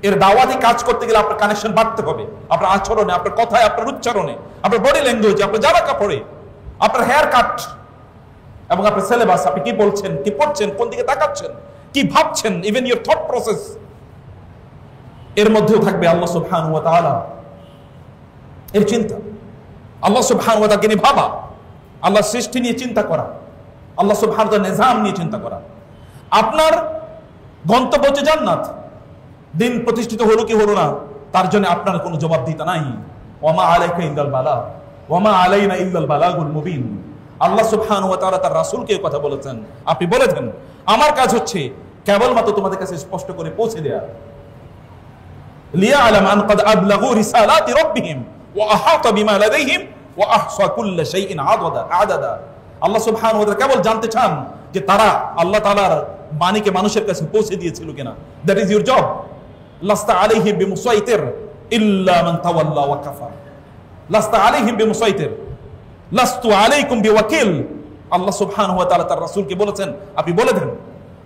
এর দাওয়াতি কাজ করতে গেলে আপনার কানেকশন বাড়তে হবে, আপনার আচরণে, আপনার কথায়, আপনার উচ্চারণে, আপনার বডি ল্যাঙ্গুয়েজে, আপনার জামা কাপড়ে, আপনার হেয়ার কাট এবং আপনার সিলেবাস, আপনি কি বলছেন, কি পড়ছেন, কোন দিকে তাকাচ্ছেন, কি ভাবছেন, ইভেন ইওর থট প্রসেস, এর মধ্যেও থাকবে আল্লাহ সুবহানাহু ওয়া তাআলা এর চিন্তা। আল্লাহ সুবহানাহু ওয়া তাআলাকে নিয়ে ভাবা, আল্লাহর সৃষ্টি নিয়ে চিন্তা করা, আল্লাহ সুবহানাহু ওয়া তাআলার নিজাম নিয়ে চিন্তা করা। আপনার গন্তব্য হচ্ছে জান্নাত। দিন প্রতিষ্ঠিত হলো কি হলো না, তার জন্য আপনার কোনো জবাবদিহিতা নাই। ওয়া মা আলাইকা ইল্লাল বালাগ ওয়া মা আলাইনা ইল্লাল বালাগুল মুবিন। আল্লাহ সুবহানাহু ওয়া তাআলা তার রাসূলকে কথা বলেছেন, আপনি বলেছেন আমার কাজ হচ্ছে কেবলমাত্র তোমাদের কাছে স্পষ্ট করে পৌঁছে দেয়া। লিয়া'লাম আন ক্বাদ আবলাগু রিসালাতি রাব্বিহিম ওয়া আহাতা বিমা লাদাইহিম ওয়া আহসা কুল্লা শাইইন আদাদা। আল্লাহ সুবহানাহু ওয়া তাআলা কেবল জানতে চান যে তারা আল্লাহ তাআলার বাণীকে মানুষের কাছে পৌঁছে দিয়েছিল কিনা। That is your job. লাস্তা আলাইহিম বিমুসাইতির ইল্লা মান তাওয়াল্লা ওয়া কাফার। লাস্তা আলাইহিম বিমুসাইতির লাস্তু আলাইকুম বিওয়াকিল। আল্লাহ সুবহানাহু ওয়া তাআলা তার রাসূলকে বলেছেন, আপনি বলে দেন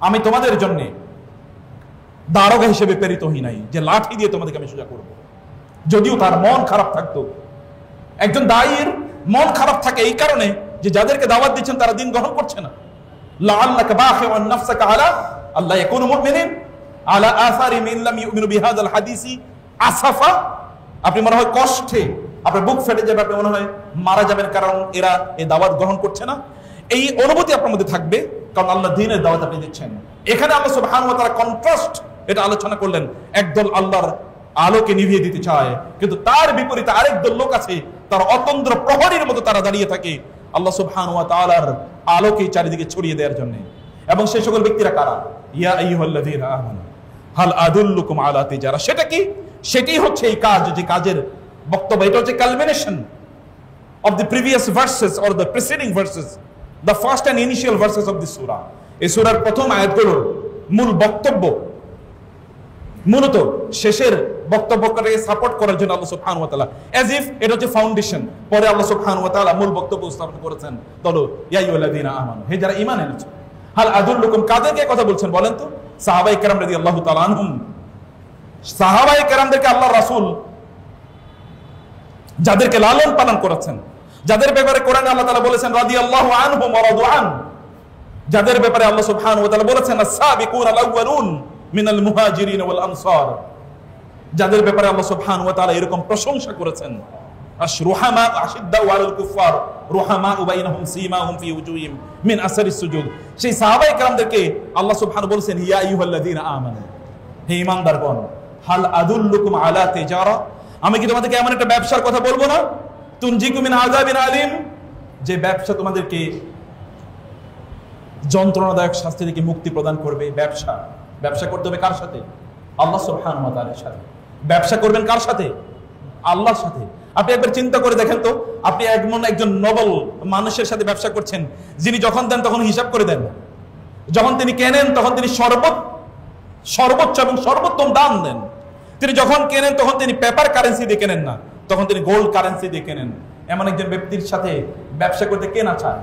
আমি তোমাদের জন্য দারোগা হিসেবে প্রেরিত হই নাই যে লাঠি দিয়ে তোমাদেরকে আমি সোজা করব। যদিও তার মন খারাপ থাকতো। একজন দায়ীর মন খারাপ থাকে এই কারণে যে যাদেরকে দাওয়াত দিচ্ছেন তারা দিন গ্রহণ করছে না। লাআল্লাকা বাখিউন নাফসাকা আলা আল্লা ইয়াকুনু মুমিনিন আলা আসারি মিন লাম ইউমিনু বিহাযাল হাদিসি আসাফা। আপনি মনে হয় কষ্টে আপনার বুক ফেটে যাবে, আপনি মনে হয় মারা যাবেন, কারণ এরা এই দাওয়াত গ্রহণ করছে না। এই অনুভূতি আপনার মধ্যে থাকবে, কারণ আল্লাহ দ্বীনের দাওয়াত আপনি দিচ্ছেন। এখানে আল্লাহ সুবহানাহু ওয়া তাআলা কন্ট্রাস্ট এটা আলোচনা করলেন। একদল আল্লাহর আলোকে নিভিয়ে দিতে চায়, কিন্তু তার বিপরীতে আরেক দল লোক আছে, তার অতন্দ্র প্রহরীর মতো তারা দাঁড়িয়ে থাকে আল্লাহ সুবহানাহু ওয়া তাআলার আলোকে চারিদিকে ছড়িয়ে দেওয়ার জন্য। এবং সেই সকল ব্যক্তিরা কারা? ইয়া আইয়ুহাল্লাযীনা আমানু হাল আদুল্লুকুম আলা তিজারা। সেটা কি? সেটাই হচ্ছে এই কাজ, যে কাজের বক্তব্য। এটা হচ্ছে culmination of the previous verses or the preceding verses, the first and initial verses of the surah. এই সূরার প্রথম আয়াতগুলোর মূল বক্তব্য মূলত শেষের বক্তব্যকে সাপোর্ট করার জন্য আল্লাহ সুবহানাহু ওয়া তাআলা as if এটা হচ্ছে ফাউন্ডেশন। পরে আল্লাহ সুবহানাহু ওয়া তাআলা মূল বক্তব্য উপস্থাপন করেছেন। তলো ইয়া আইয়ুহাল্লাযীনা আমানু, হে যারা ঈমান এনেছো, হাল আদুল্লুকুম, কাদেরকে কথা বলছেন বলেন তো? সাহাবায়ে কেরাম রাদিয়াল্লাহু তাআলা আনহুম। সাহাবায়ে কেরামদেরকে আল্লাহর রাসূল যাদেরকে লালন পালন করেছেন, যাদের ব্যাপারে কোরআনে আল্লাহ তাআলা বলেছেন রাদিয়াল্লাহু আনহুম ওয়া রাদু আন, যাদের ব্যাপারে আল্লাহ সুবহানাহু ওয়া তাআলা বলেছেন আস-সাবিকুনা আল-আউয়ালুন মিনাল মুহাজিরিন ওয়াল আনসার, যাদের ব্যাপারে আল্লাহ সুবহানাহু ওয়া তাআলা এরকম প্রশংসা করেছেন আশ-রুহামা আশিদ্দা ওয়ালাল কুফার রুহামা বাইনাহুম সীমাহুম ফি উজুহিম মিন আসারিস সুজুদ। সেই সাহাবায়ে কেরামদেরকে আল্লাহ সুবহানাহু বলেছেন ইয়া আইয়ুহাল্লাযীনা আমানু, হে ঈমানদারগণ, হাল আদুল্লুকুম আলা তিজারা, আমি কি তোমাদেরকে এমন একটা ব্যবসার কথা বলবো না? তুনজিকুম মিন আযাবিন আলিম, যে ব্যবসা তোমাদেরকে যন্ত্রণাদায়ক শাস্তি থেকে মুক্তি প্রদান করবে। ব্যবসা করতে হবে কার সাথে? আল্লাহ সুবহানাহু ওয়া তাআলার সাথে। ব্যবসা করবেন কার সাথে? আল্লাহর সাথে। আপনি একবার চিন্তা করে দেখেন তো, আপনি একজন নোবেল মানুষের সাথে ব্যবসা করছেন, যিনি যখন দেন তখন হিসাব করে দেন, যখন তিনি কেনেন তখন তিনি সর্বোচ্চ এবং সর্বোত্তম দাম দেন। তিনি যখন কেনেন তখন তিনি পেপার কারেন্সি দিয়ে কেনেন না, তখন তিনি গোল্ড কারেন্সি দিয়ে কেনেন। এমন একজন ব্যক্তির সাথে ব্যবসা করতে কে না চায়?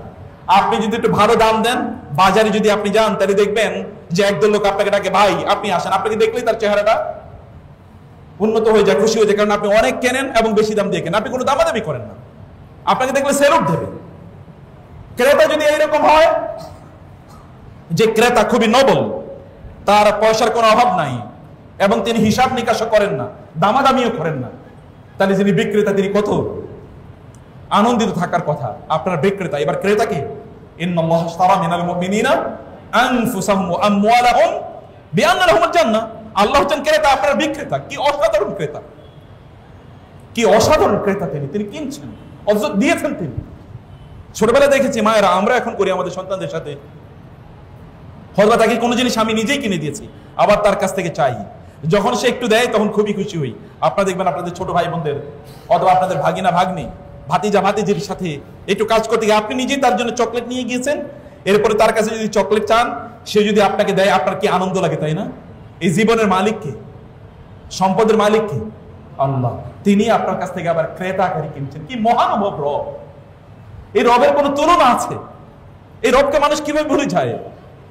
আপনি যদি একটু ভালো দাম দেন, বাজারে যদি আপনি যান, তাহলে দেখবেন যে একদল লোক আপনাকে ডাকে, ভাই আপনি আসেন, আপনাকে দেখলেই তার চেহারাটা উন্নত হয়ে যায়, খুশি হয়ে যায়, কারণ আপনি অনেক কেনেন এবং বেশি দাম দিয়ে কেনেন, আপনি কোনো দামাদামি করেন না, আপনাকে দেখলে সেলুট দেবে। ক্রেতা যদি এইরকম হয় যে ক্রেতা খুবই নবল, তার পয়সার কোনো অভাব নাই এবং তিনি হিসাব নিকাশও করেন না, দামাদামিও করেন না, তাহলে যিনি বিক্রেতা তিনি কত আনন্দিত থাকার কথা। আপনার বিক্রেতা। এবার ক্রেতা কি? ইন্নাল্লাহ আশতারা মিনাল মুমিনিনা আনফুসাহুম ওয়া আমওয়ালাহুম বিআন্না লাহুমুল জান্নাহ। আল্লাহ হচ্ছেন ক্রেতা, আপনার বিক্রেতা। কি অসাধারণ ক্রেতা, কি অসাধারণ ক্রেতা তিনি কিনছেন, অথচ দিয়েছেন তিনি। ছোটবেলায় দেখেছি মায়েরা, আমরা এখন করি আমাদের সন্তানদের সাথে, হয়তো তাকে কোনো জিনিস আমি নিজেই কিনে দিয়েছি, আবার তার কাছ থেকে চাই, যখন সে একটু দেয় তখন খুবই খুশি হই। আপনারা দেখবেন আপনাদের ছোট ভাই বোনদের অথবা আপনাদের ভাগিনা ভাগ্নি, ভাতিজা ভাতিজির সাথে একটু কাজ করতে গিয়ে আপনি নিজেই তার জন্য চকলেট নিয়ে গিয়েছেন, এরপরে তার কাছে যদি চকলেট চান, সে যদি আপনাকে দেয়, আপনার কি আনন্দ লাগে, তাই না? এই জীবনের মালিক কে? সম্পদের মালিক কে? আল্লাহ। তিনি আপনার কাছ থেকে আবার ক্রেতা আকারে কিনছেন। কি মহানুভব রব! এই রবের কোনো তুলনা আছে? এই রবকে মানুষ কিভাবে ভুলে যায়?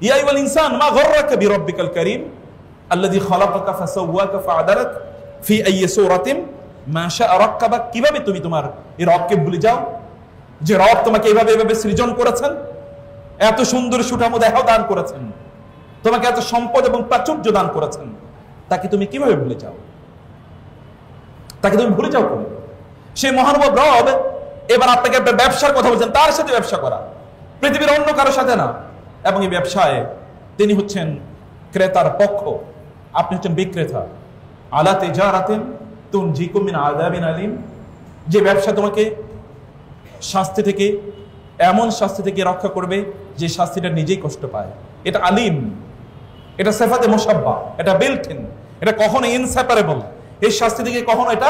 ইয়া আইয়ুহাল ইনসান মা গররাকা বিরাব্বিকাল কারীম আল্লাযী খালাকাকা ফাসাওয়াকা ফাআদালাক ফি আইয়ি সূরাতিন মা শাআ রাক্কাবাক। কিভাবে তুমি তোমার এই রবকে ভুলে যাও, যে রব তোমাকে এভাবে সৃজন করেছেন, এত সুন্দর সুঠামো দেহ দান করেছেন, তোমাকে এত সম্পদ এবং প্রাচুর্য দান করেছেন, তাকে তুমি কিভাবে ভুলে যাও? তাকে তুমি ভুলে যাও কেন? সেই মহানুভব রব এবার আপনাকে একটা ব্যবসার কথা বলছেন, তার সাথে ব্যবসা করা, পৃথিবীর অন্য কারোর সাথে না। এবং এই ব্যবসায় তিনি হচ্ছেন ক্রেতার পক্ষ, আপনি হচ্ছেন বিক্রেতা। আলা তিজারাতিন তুনজিকুম মিন আযাবিন আলীম। যে ব্যবসা তোমাকে শাস্তি থেকে, এমন শাস্তি থেকে রক্ষা করবে যে শাস্তিটা নিজেই কষ্ট পায়। এটা আলিম, এটা সিফাতে মুশাব্বাহ, এটা বিল্ট ইন, এটা কখনো ইনসেপারেবল। এই শাস্তি থেকে কখনো এটা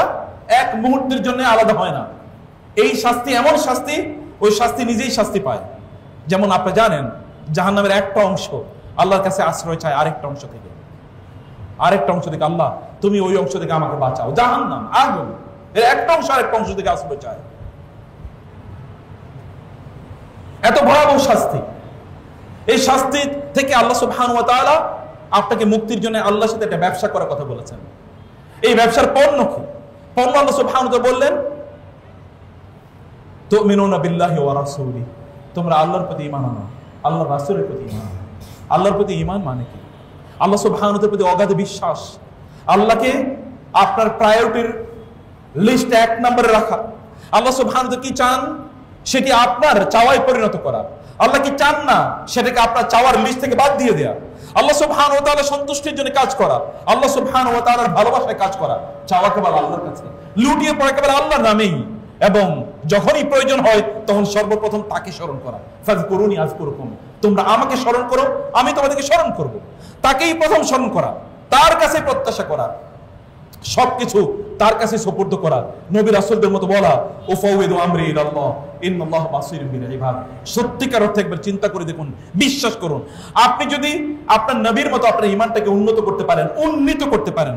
এক মুহূর্তের জন্য আলাদা হয় না। এই শাস্তি এমন শাস্তি, ওই শাস্তি নিজেই শাস্তি পায়। যেমন আপনি জানেন, জাহান্নামের একটা অংশ আল্লাহর কাছে আশ্রয় চায় আরেকটা অংশ থেকে, আল্লাহ তুমি ওই অংশ থেকে আমাকে বাঁচাও। জাহান্নাম আগুন, এর একটা অংশ আরেকটা অংশ থেকে আশ্রয় চায়। এত ভয়াবহ শাস্তি। এই শাস্তি থেকে আল্লাহ সুবহানাহু ওয়া তাআলা আপনাকে মুক্তির জন্য আল্লাহর সাথে একটা ব্যবসা করার কথা বলেছেন। এই ব্যবসার পণ্য কি? পণ্য আল্লাহ সুবহানাহু ওয়া তাআলা বললেন, তুমিনুনা বিল্লাহি ওয়া রাসূলিহি, তোমরা আল্লাহর প্রতি ঈমান আনো, আল্লাহর রাসূলের প্রতি ঈমান আনো। আল্লাহর প্রতি ঈমান মানে কি? আল্লাহ সুবহানাহু ওয়া তাআলার প্রতি অগাধ বিশ্বাস, আল্লাহকে আপনার প্রায়োরিটির লিস্ট 1 নম্বরে রাখা। আল্লাহ সুবহানাহু ওয়া তাআলা কি চান সেটি আপনার চাওয়ায় পরিণত করা। আল্লাহ কি চান না সেটাকে আপনার চাওয়ার লিস্ট থেকে বাদ দিয়ে দেয়া। আল্লাহ সুবহানাহু ওয়া তাআলা সন্তুষ্টির জন্য কাজ করা, আল্লাহ সুবহানাহু ওয়া তাআলার ভালোবাসায় কাজ করা, চাওয়া কেবল আল্লাহর কাছে, লুটিয়ে পড়া কেবল আল্লাহর নামেই, এবং যখনই প্রয়োজন হয় তখন সর্বপ্রথম তাকে স্মরণ করা। ফাযকুরুনি আযকুরকুম, তোমরা আমাকে স্মরণ করো, আমি তোমাদেরকে স্মরণ করব। তাকেই প্রথম স্মরণ করা, তার কাছে প্রত্যাশা করা, সবকিছু তার কাছে সুপুর্দ করা। নবী রাসূলদের মতো বলা, উফাউযিদু আমরি ইলাল্লাহ ইন্নাল্লাহা বাসীরুম বিল ইবাদ। সত্যিকার অর্থে একবার চিন্তা করে দেখুন, বিশ্বাস করুন, আপনি যদি আপনার নবীর মতো আপনার ঈমানটাকে উন্নত করতে পারেন, উন্নীত করতে পারেন,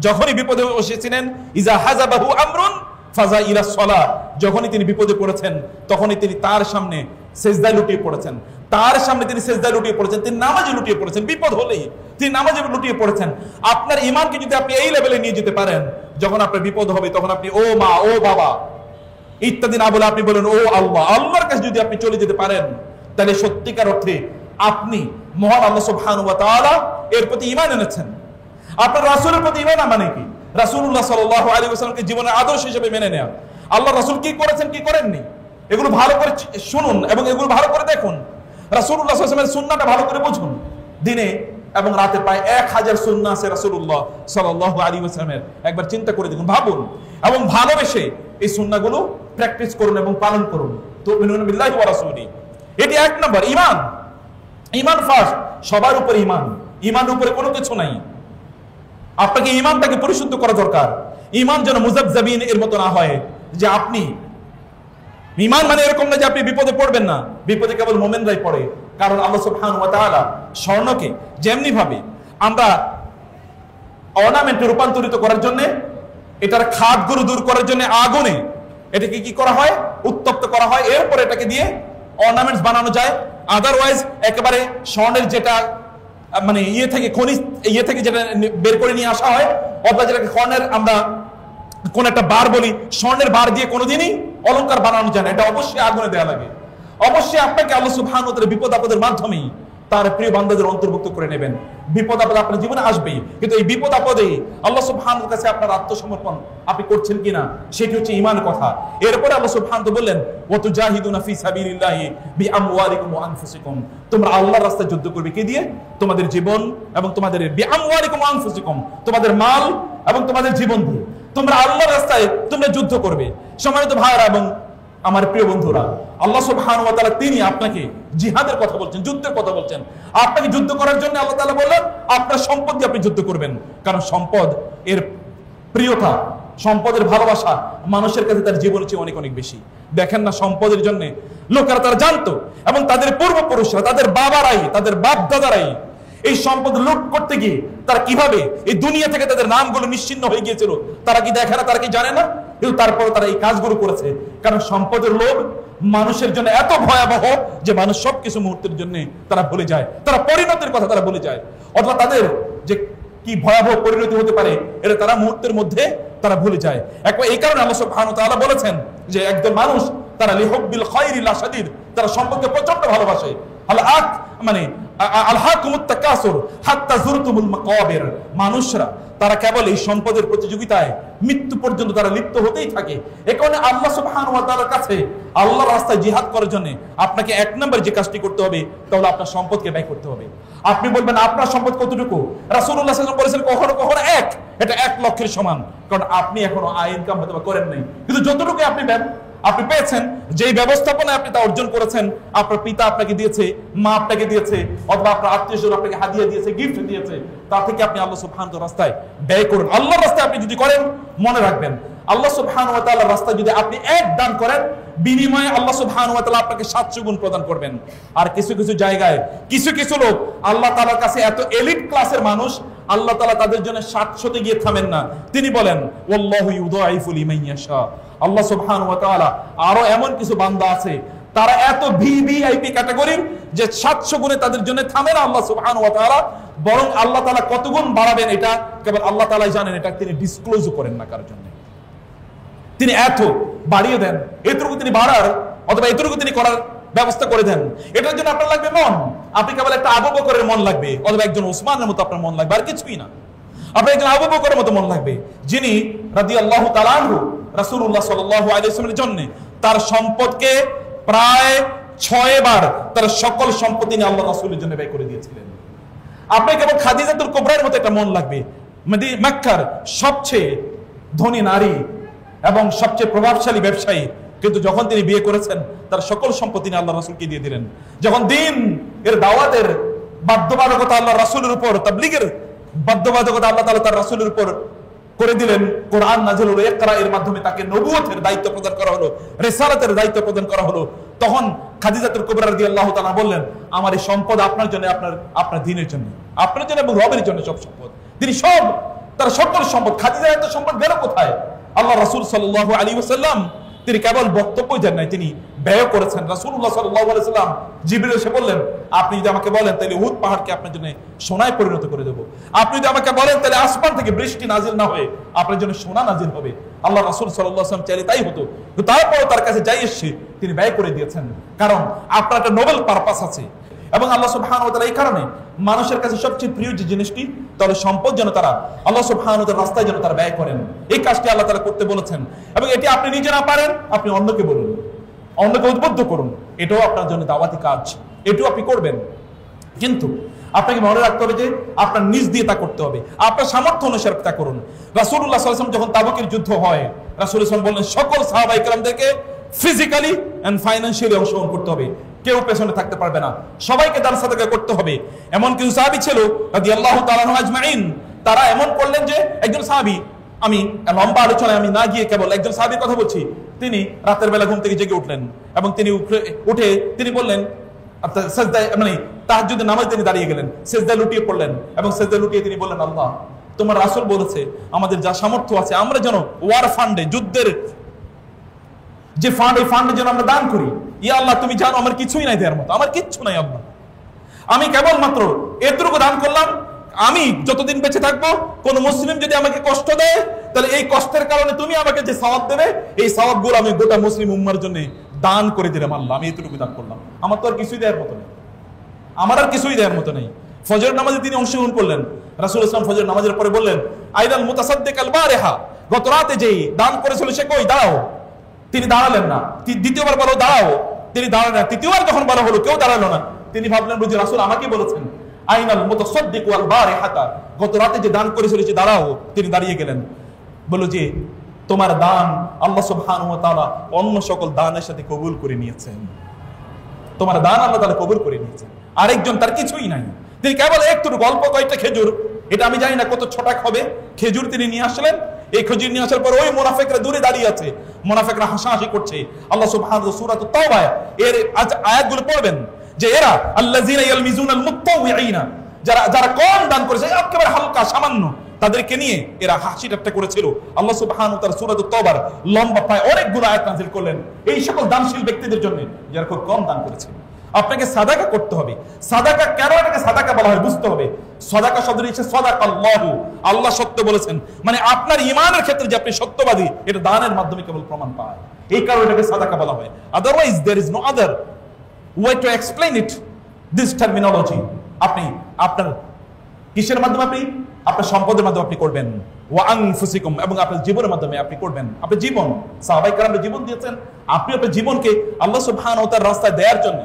যখনই বিপদে এসেছিলেন, ইজা হাযাবাহু আমরুন ফাজা ইলা সলাহ, যখনই তিনি বিপদে পড়েছেন তখনই তিনি তার সামনে সেজদায় লুটিয়ে পড়েছেন, তার সামনে তিনি সেজদায় লুটিয়ে পড়েছেন, তিনি নামাজে লুটিয়ে পড়েছেন। বিপদ হলেই তিনি নামাজে লুটিয়ে পড়েছেন। আপনার ঈমানকে যদি আপনি এই লেভেলে নিয়ে যেতে পারেন, যখন আপনার বিপদ হবে তখন আপনি ও মা, ও বাবা ইত্যাদি না বলে আপনি বলেন ও আল্লাহ, আল্লাহর কাছে যদি আপনি চলে যেতে পারেন, তাহলে সত্যিকার অর্থে আপনি মহান আল্লাহ সুবহানাহু ওয়া তাআলা এর প্রতি ঈমান এনেছেন। আপনার রাসূলের প্রতি ঈমান মানে কি? রাসূলুল্লাহ সাল্লাল্লাহু আলাইহি ওয়াসাল্লামকে জীবনের আদর্শ হিসেবে মেনে নেওয়া। আল্লাহ রাসূল কি করেছেন, কি করেননি, এগুলো ভালো করে শুনুন এবং এগুলো ভালো করে দেখুন। রাসূলুল্লাহ সাল্লাল্লাহু আলাইহি ওয়াসাল্লামের সুন্নাহটা ভালো করে বুঝুন। দিনে এবং রাতে প্রায় 1000 সুন্নাহ আছে রাসূলুল্লাহ সাল্লাল্লাহু আলাইহি ওয়াসাল্লামের। একবার চিন্তা করে দেখুন, ভাবুন এবং ভালোবেসে এই সুন্নাহগুলো প্র্যাকটিস করুন এবং পালন করুন। তুমিনুনা বিল্লাহি ওয়া রাসূলিহি, এটি 1 নম্বর ঈমান। ঈমান ফার্স্ট, সবার উপরে ঈমান, ঈমানের উপরে কোনো কিছু নাই। আপনাকে ঈমানটাকে পরিশুদ্ধ করা দরকার। ঈমান যেন মুযাবযাবিন এর মতো না হয়, যে আপনি ঈমান মানে এরকম না যে আপনি বিপদে পড়বেন না, বিপদে কেবল মুমিনরাই পড়ে। কারণ আল্লাহ সুবহানাহু ওয়া তাআলা স্বর্ণকে যেমনি ভাবে আমরা অর্নামেন্টে রূপান্তরিত করার জন্য, এটার খাদগুলো দূর করার জন্য আগুনে এটাকে কি করা হয়, উত্তপ্ত করা হয়, এরপর এটাকে দিয়ে অর্নামেন্টস বানানো যায়। আদারওয়াইজ একেবারে স্বর্ণের যেটা মানে থেকে খনিজ থেকে যেটা বের করে নিয়ে আসা হয়, অথবা যেটাকে স্বর্ণের আমরা কোন একটা বার বলি, স্বর্ণের বার দিয়ে কোনোদিনই অলংকার বানানো যায় না, এটা অবশ্যই আগুনে দেওয়া লাগে। অবশ্যই আপনাকে আল্লাহ সুবহানাহু ওয়া তাআলা বিপদ আপদের মাধ্যমেই তার প্রিয় বান্দাদের অন্তর্ভুক্ত করে নেবেন। বিপদ আপদ আপনার জীবনে আসবেই, কিন্তু এই বিপদ আপদে আল্লাহ সুবহানাহু ওয়া তাআলার কাছে আপনার আত্মসমর্পণ আপনি করছেন কিনা, সেটি হচ্ছে ঈমান কথা। এরপরে আল্লাহ সুবহানাহু ওয়া তাআলা বললেন, ওয়া তুজাহিদুনা ফি সাবিলিল্লাহি বিআমওয়ালিকুম ওয়া আনফুসিকুম, তোমরা আল্লাহর রাস্তায় যুদ্ধ করবে কি দিয়ে? তোমাদের জীবন এবং তোমাদের বিআমওয়ালিকুম ওয়া আনফুসিকুম, তোমাদের মাল এবং তোমাদের জীবন দিয়ে তোমরা আল্লাহর রাস্তায় তোমরা যুদ্ধ করবে। সম্মানিত ভাইরা এবং আমার প্রিয় বন্ধুরা, আল্লাহ সুবহানাহু ওয়া তাআলা তিনি আপনাকে জিহাদের কথা বলছেন, যুদ্ধের কথা বলছেন। আপনাকে যুদ্ধ করার জন্য আল্লাহ তাআলা বললেন আপনার সম্পদ দিয়ে আপনি যুদ্ধ করবেন, কারণ সম্পদ এর প্রিয়তা, সম্পদের ভালোবাসা মানুষের কাছে তার জীবনের চেয়ে অনেক অনেক বেশি। দেখেন না, সম্পদের জন্য লোকেরা তারা জানতো, এবং তাদের পূর্বপুরুষরা, তাদের বাবারাই, তাদের বাপ দাদারাই এই সম্পদ লুট করতে গিয়ে তারা কিভাবে এই দুনিয়া থেকে তাদের নামগুলো নিশ্চিহ্ন হয়ে গিয়েছিল, তারা কি দেখে না, তারা কি জানে না? কিন্তু তারপরে তারা এই কাজগুলো করেছে, কারণ সম্পদের লোভ মানুষের জন্য এত ভয়াবহ যে মানুষ সবকিছু মুহূর্তের জন্য তারা ভুলে যায়, তারা পরিণতির কথা তারা ভুলে যায়, অথবা তাদের যে কি ভয়াবহ পরিণতি হতে পারে এটা তারা মুহূর্তের মধ্যে তারা ভুলে যায়। একবার এই কারণে আল্লাহ সুবহানাহু ওয়া তাআলা বলেছেন যে একদল মানুষ তারা লিহুব্বিল খায়রি লাশাদীদ, তারা সম্পদকে প্রচন্ড ভালোবাসে। মানে আলহাকুমুত তাকাসুর হাত্তা যুরতুমুল মাকাবির, মানুষরা তারা কেবল এই সম্পদের প্রতিযোগিতায় মৃত্যু পর্যন্ত তারা লিপ্ত হতেই থাকে। এ কারণে আল্লাহ সুবহানাহু ওয়া তাআলার কাছে আল্লাহর রাস্তায় জিহাদ করার জন্য আপনাকে এক নম্বর যে কাজটি করতে হবে তাহলে আপনার সম্পদকে ব্যয় করতে হবে। আপনি বলবেন আপনার সম্পদ কতটুকু? রাসূলুল্লাহ সাল্লাল্লাহু আলাইহি ওয়াসাল্লাম বলেছেন কখনো কখনো এটা 1 লক্ষের সমান, কারণ আপনি এখনো আয় ইনকাম হয়তো করেন নাই, কিন্তু যতটুকু আপনি পেয়েছেন, যেই ব্যবস্থাপনায় আপনি তা অর্জন করেছেন, আপনার পিতা আপনাকে দিয়েছে, মা আপনাকে দিয়েছে, অথবা আপনার আত্মীয়স্বজন আপনাকে হাদিয়া দিয়েছে, গিফট দিয়েছে, তা থেকে আপনি আল্লাহ সুবহানাহু ওয়া তাআলার রাস্তায় ব্যয় করুন। আল্লাহর রাস্তায় আপনি যদি করেন, মনে রাখবেন আল্লাহ সুবহানাহু ওয়া তাআলার রাস্তায় যদি আপনি এক দান করেন, বিনিময়ে আল্লাহ সুবহানাহু ওয়া তাআলা আপনাকে 700 গুণ প্রদান করবেন। আর কিছু কিছু জায়গায় কিছু লোক আল্লাহ তাআলার কাছে এত এলিট ক্লাসের মানুষ, আল্লাহ তাআলা তাদের জন্য 700তে গিয়ে থামেন না। তিনি বলেন ওয়াল্লাহু ইউদাইফু লিমান ইয়াশা, আল্লাহ সুবহানাহু ওয়া তাআলা আরো এমন কিছু বান্দা আছে তারা এত ভিভিআইপি ক্যাটাগরির যে 700 গুণে তাদের জন্য থামে না আল্লাহ সুবহানাহু ওয়া তাআলা, বরং আল্লাহ তাআলা কত গুণ বাড়াবেন এটা কেবল আল্লাহ তাআলাই জানেন, এটা তিনি ডিসক্লোজও করেন না কারোর জন্য। তিনি এত বাড়িয়ে দেন, এতটুকু তিনি বাড়ার অথবা এতটুকু তিনি করার ব্যবস্থা করে দেন। এটার জন্য আপনার লাগবে মন, আপনি কেবল একটা আবু বকরের মন লাগবে, অথবা একজন ওসমানের মতো আপনার মন লাগবে, আর কিছুই না। আপনার একজন আবু বকরের মতো মন লাগবে, যিনি রাদিয়াল্লাহু তাআলা আনহু রাসূলুল্লাহ সাল্লাল্লাহু আলাইহি ওয়াসাল্লামের জন্য তার সম্পদকে প্রায় 6 বার তার সকল সম্পত্তি নিয়ে আল্লাহ রাসূলের জন্য ব্যয় করে দিয়েছিলেন। আপনি কেবল খাদিজাতুল কুবরার মতো একটা মন লাগবে, মক্কার সবচেয়ে ধনী নারী এবং সবচেয়ে প্রভাবশালী ব্যবসায়ী, কিন্তু যখন তিনি বিয়ে করেছেন তার সকল সম্পত্তি নিয়ে আল্লাহ রাসূলকে দিয়ে দিলেন। যখন দিন এর দাওয়াতের বাধ্যবাধকতা আল্লাহ রাসূলের উপর, তাবলীগের বাধ্যবাধকতা আল্লাহ তাআলা তার রাসূলের উপর করে দিলেন, কোরআন নাযিল হলো, ইকরা এর মাধ্যমে তাকে নবুয়তের দায়িত্ব প্রদান করা হলো, রিসালাতের দায়িত্ব প্রদান করা হলো, তখন খাদিজাতুল কুবরা রাদিয়াল্লাহু তাআলা বললেন আমার এই সম্পদ আপনার জন্য, আপনার দ্বীনের জন্য, আপনার জন্য এবং রবের জন্য সব সম্পদ। তিনি সব তার সকল সম্পদ, খাদিজার এত সম্পদ গেল কোথায়? আল্লাহ রাসূল সাল্লাল্লাহু আলাইহি ওয়াসাল্লাম তিনি কেবল বক্তব্য দেন নাই, তিনি ব্যয় করেছেন। রাসূলুল্লাহ সাল্লাল্লাহু আলাইহি ওয়াসাল্লাম জিবরিল এসে বললেন আপনি যদি আমাকে বলেন তাহলে উহুদ পাহাড়কে আপনার জন্য সোনায় পরিণত করে দেব, আপনি যদি আমাকে বলেন তাহলে আসমান থেকে বৃষ্টি নাজিল না হয়ে আপনার জন্য সোনা নাজিল হবে। আল্লাহ রাসূল সাল্লাল্লাহু আলাইহি ওয়াসাল্লাম চাইলে তাই হতো, কিন্তু তারপরেও তার কাছে যাই এসে তিনি ব্যয় করে দিয়েছেন, কারণ আপনার একটা নোবেল পারপাস আছে। এবং আল্লাহ সুবহানাহু ওয়া তাআলা এই কারণে মানুষের কাছে সবচেয়ে প্রিয় যে জিনিসটি তাহলে সম্পদ যেন তারা আল্লাহ সুবহানাহু ওয়া তাআলার রাস্তায় যেন তারা ব্যয় করেন, এই কাজটি আল্লাহ তাআলা করতে বলেছেন। এবং এটি আপনি নিজে না পারেন, আপনি অন্যকে বলুন, অন্যকে উদ্বুদ্ধ করুন, এটাও আপনার জন্য দাওয়াতি কাজ, এটাও আপনি করবেন। কিন্তু আপনাকে মনে রাখতে হবে যে আপনার নিজ দিয়ে তা করতে হবে, আপনার সামর্থ্য অনুসারে তা করুন। রাসূলুল্লাহ সাল্লাল্লাহু আলাইহি ওয়াসাল্লাম যখন তাবুকের যুদ্ধ হয়, রাসূলুল্লাহ সাল্লাল্লাহু আলাইহি ওয়াসাল্লাম বললেন সকল সাহাবায়ে কেরামদেরকে ফিজিক্যালি এন্ড ফাইন্যান্সিয়ালি অংশগ্রহণ করতে হবে, কেউ পেছনে থাকতে পারবে না, সবাইকে দান সাদাকা করতে হবে। এমন কিছু সাহাবী ছিল রাদিয়াল্লাহু তাআলা আনহুম আজমাইন, তারা এমন করলেন যে একজন সাহাবী আমি লম্বা আলোচনায় আমি না গিয়ে কেবল একজন সাহাবীর কথা বলছি। তিনি রাতের বেলা ঘুম থেকে জেগে উঠলেন এবং তিনি উঠে তিনি বললেন সেজদায় মানে তাহাজ্জুদের নামাজে তিনি দাঁড়িয়ে গেলেন, সেজদায় লুটিয়ে পড়লেন এবং সেজদায় লুটিয়ে তিনি বললেন, আল্লাহ তোমার রাসূল বলেছে আমাদের যা সামর্থ্য আছে আমরা যেন ওয়ার ফান্ডে, যুদ্ধের যে ফান্ড, এই ফান্ডে যেন আমরা দান করি। ইয়া আল্লাহ তুমি জানো আমার কিছুই নাই দেওয়ার মতো, আমার কিচ্ছু নাই আল্লাহ, আমি কেবলমাত্র এতটুকু দান করলাম। আমি যতদিন বেঁচে থাকবো কোন মুসলিম যদি আমাকে কষ্ট দেয় তাহলে এই কষ্টের কারণে তুমি আমাকে যে সওয়াব দেবে এই সওয়াবগুলো আমি গোটা মুসলিম উম্মার জন্য দান করে দিলাম আল্লাহ, আমি এতটুকু দান করলাম। আমার তো আর কিছুই দেওয়ার মতো নেই, আমার আর কিছুই দেওয়ার মতো নেই। ফজর নামাজে তিনি অংশগ্রহণ করলেন। রাসূল ইসলাম ফজর নামাজের পরে বললেন, আইনাল মুতাসাদ্দিক আল বারিহা, গত রাতে যেই দান করেছিল সে কই, দাঁড়াও। তিনি দাঁড়ালেন না। দ্বিতীয়বার বলো দাঁড়াও, তিনি দাঁড়ালেন না। তৃতীয়বার যখন বলা হলো কেউ দাঁড়ালো না, তিনি ভাবলেন বুঝি রাসূল আমাকে বলেছেন আইনাল মুতাসাদ্দিক ওয়াল বারিহাতা, গত রাতে যে দান করেছিল সে দাঁড়াও। তিনি দাঁড়িয়ে গেলেন, বলল যে তোমার দান আল্লাহ সুবহানাহু ওয়া তাআলা অন্য সকল দানের সাথে কবুল করে নিয়েছেন, তোমার দান আল্লাহ তাআলা কবুল করে নিয়েছেন। আরেকজন তার কিছুই নাই, তিনি কেবল একটু অল্প কয়েকটা খেজুর, এটা আমি জানি না কত ছটাক হবে, খেজুর তিনি নিয়ে আসলেন। এই খেজুর নিয়ে আসার পর ওই মুনাফিকরা দূরে দাঁড়িয়ে আছে, মুনাফিকরা হাসাহাসি করছে। আল্লাহ সুবহানাহু সূরাত তাওবা এর আয়াতগুলো পড়বেন যে এরা আল্লাযিনা ইয়ালমিজুনাল মুত্তাওয়িঈনা, যারা কম দান করেছে একেবারে হালকা সামান্য, তাদেরকে নিয়ে এরা হাসি ঠাট্টা করেছিল। আল্লাহ সুবহানাহু ওয়া তাআলা সূরাত তাওবার লম্বা প্রায় অনেকগুলো আয়াত নাযিল করলেন এই সকল দানশীল ব্যক্তিদের জন্য যারা খুব কম দান করেছে। আপনাকে সাদাকা করতে হবে। সাদাকা কেন এটাকে সাদাকা বলা হয় বুঝতে হবে। সাদাকা শব্দটি হচ্ছে সাদাকাল্লাহু, আল্লাহ সত্য বলেছেন, মানে আপনার ঈমানের ক্ষেত্রে যে আপনি সত্যবাদী এটা দানের মাধ্যমে কেবল প্রমাণ পায়, এই কারণে এটাকে সাদাকা বলা হয়। Otherwise there is no other way to explain it, this terminology. আপনি আপনার কিসের মাধ্যমে, আপনি আপনার সম্পদের মাধ্যমে আপনি করবেন, ওয়া আনফুসিকুম, এবং আপনার জীবনের মাধ্যমে আপনি করবেন। আপনার জীবন, সাহাবায়ে কেরামরা জীবন দিয়েছেন, আপনি আপনার জীবনকে আল্লাহ সুবহানাহু ওয়া তাআলার রাস্তায় দেওয়ার জন্য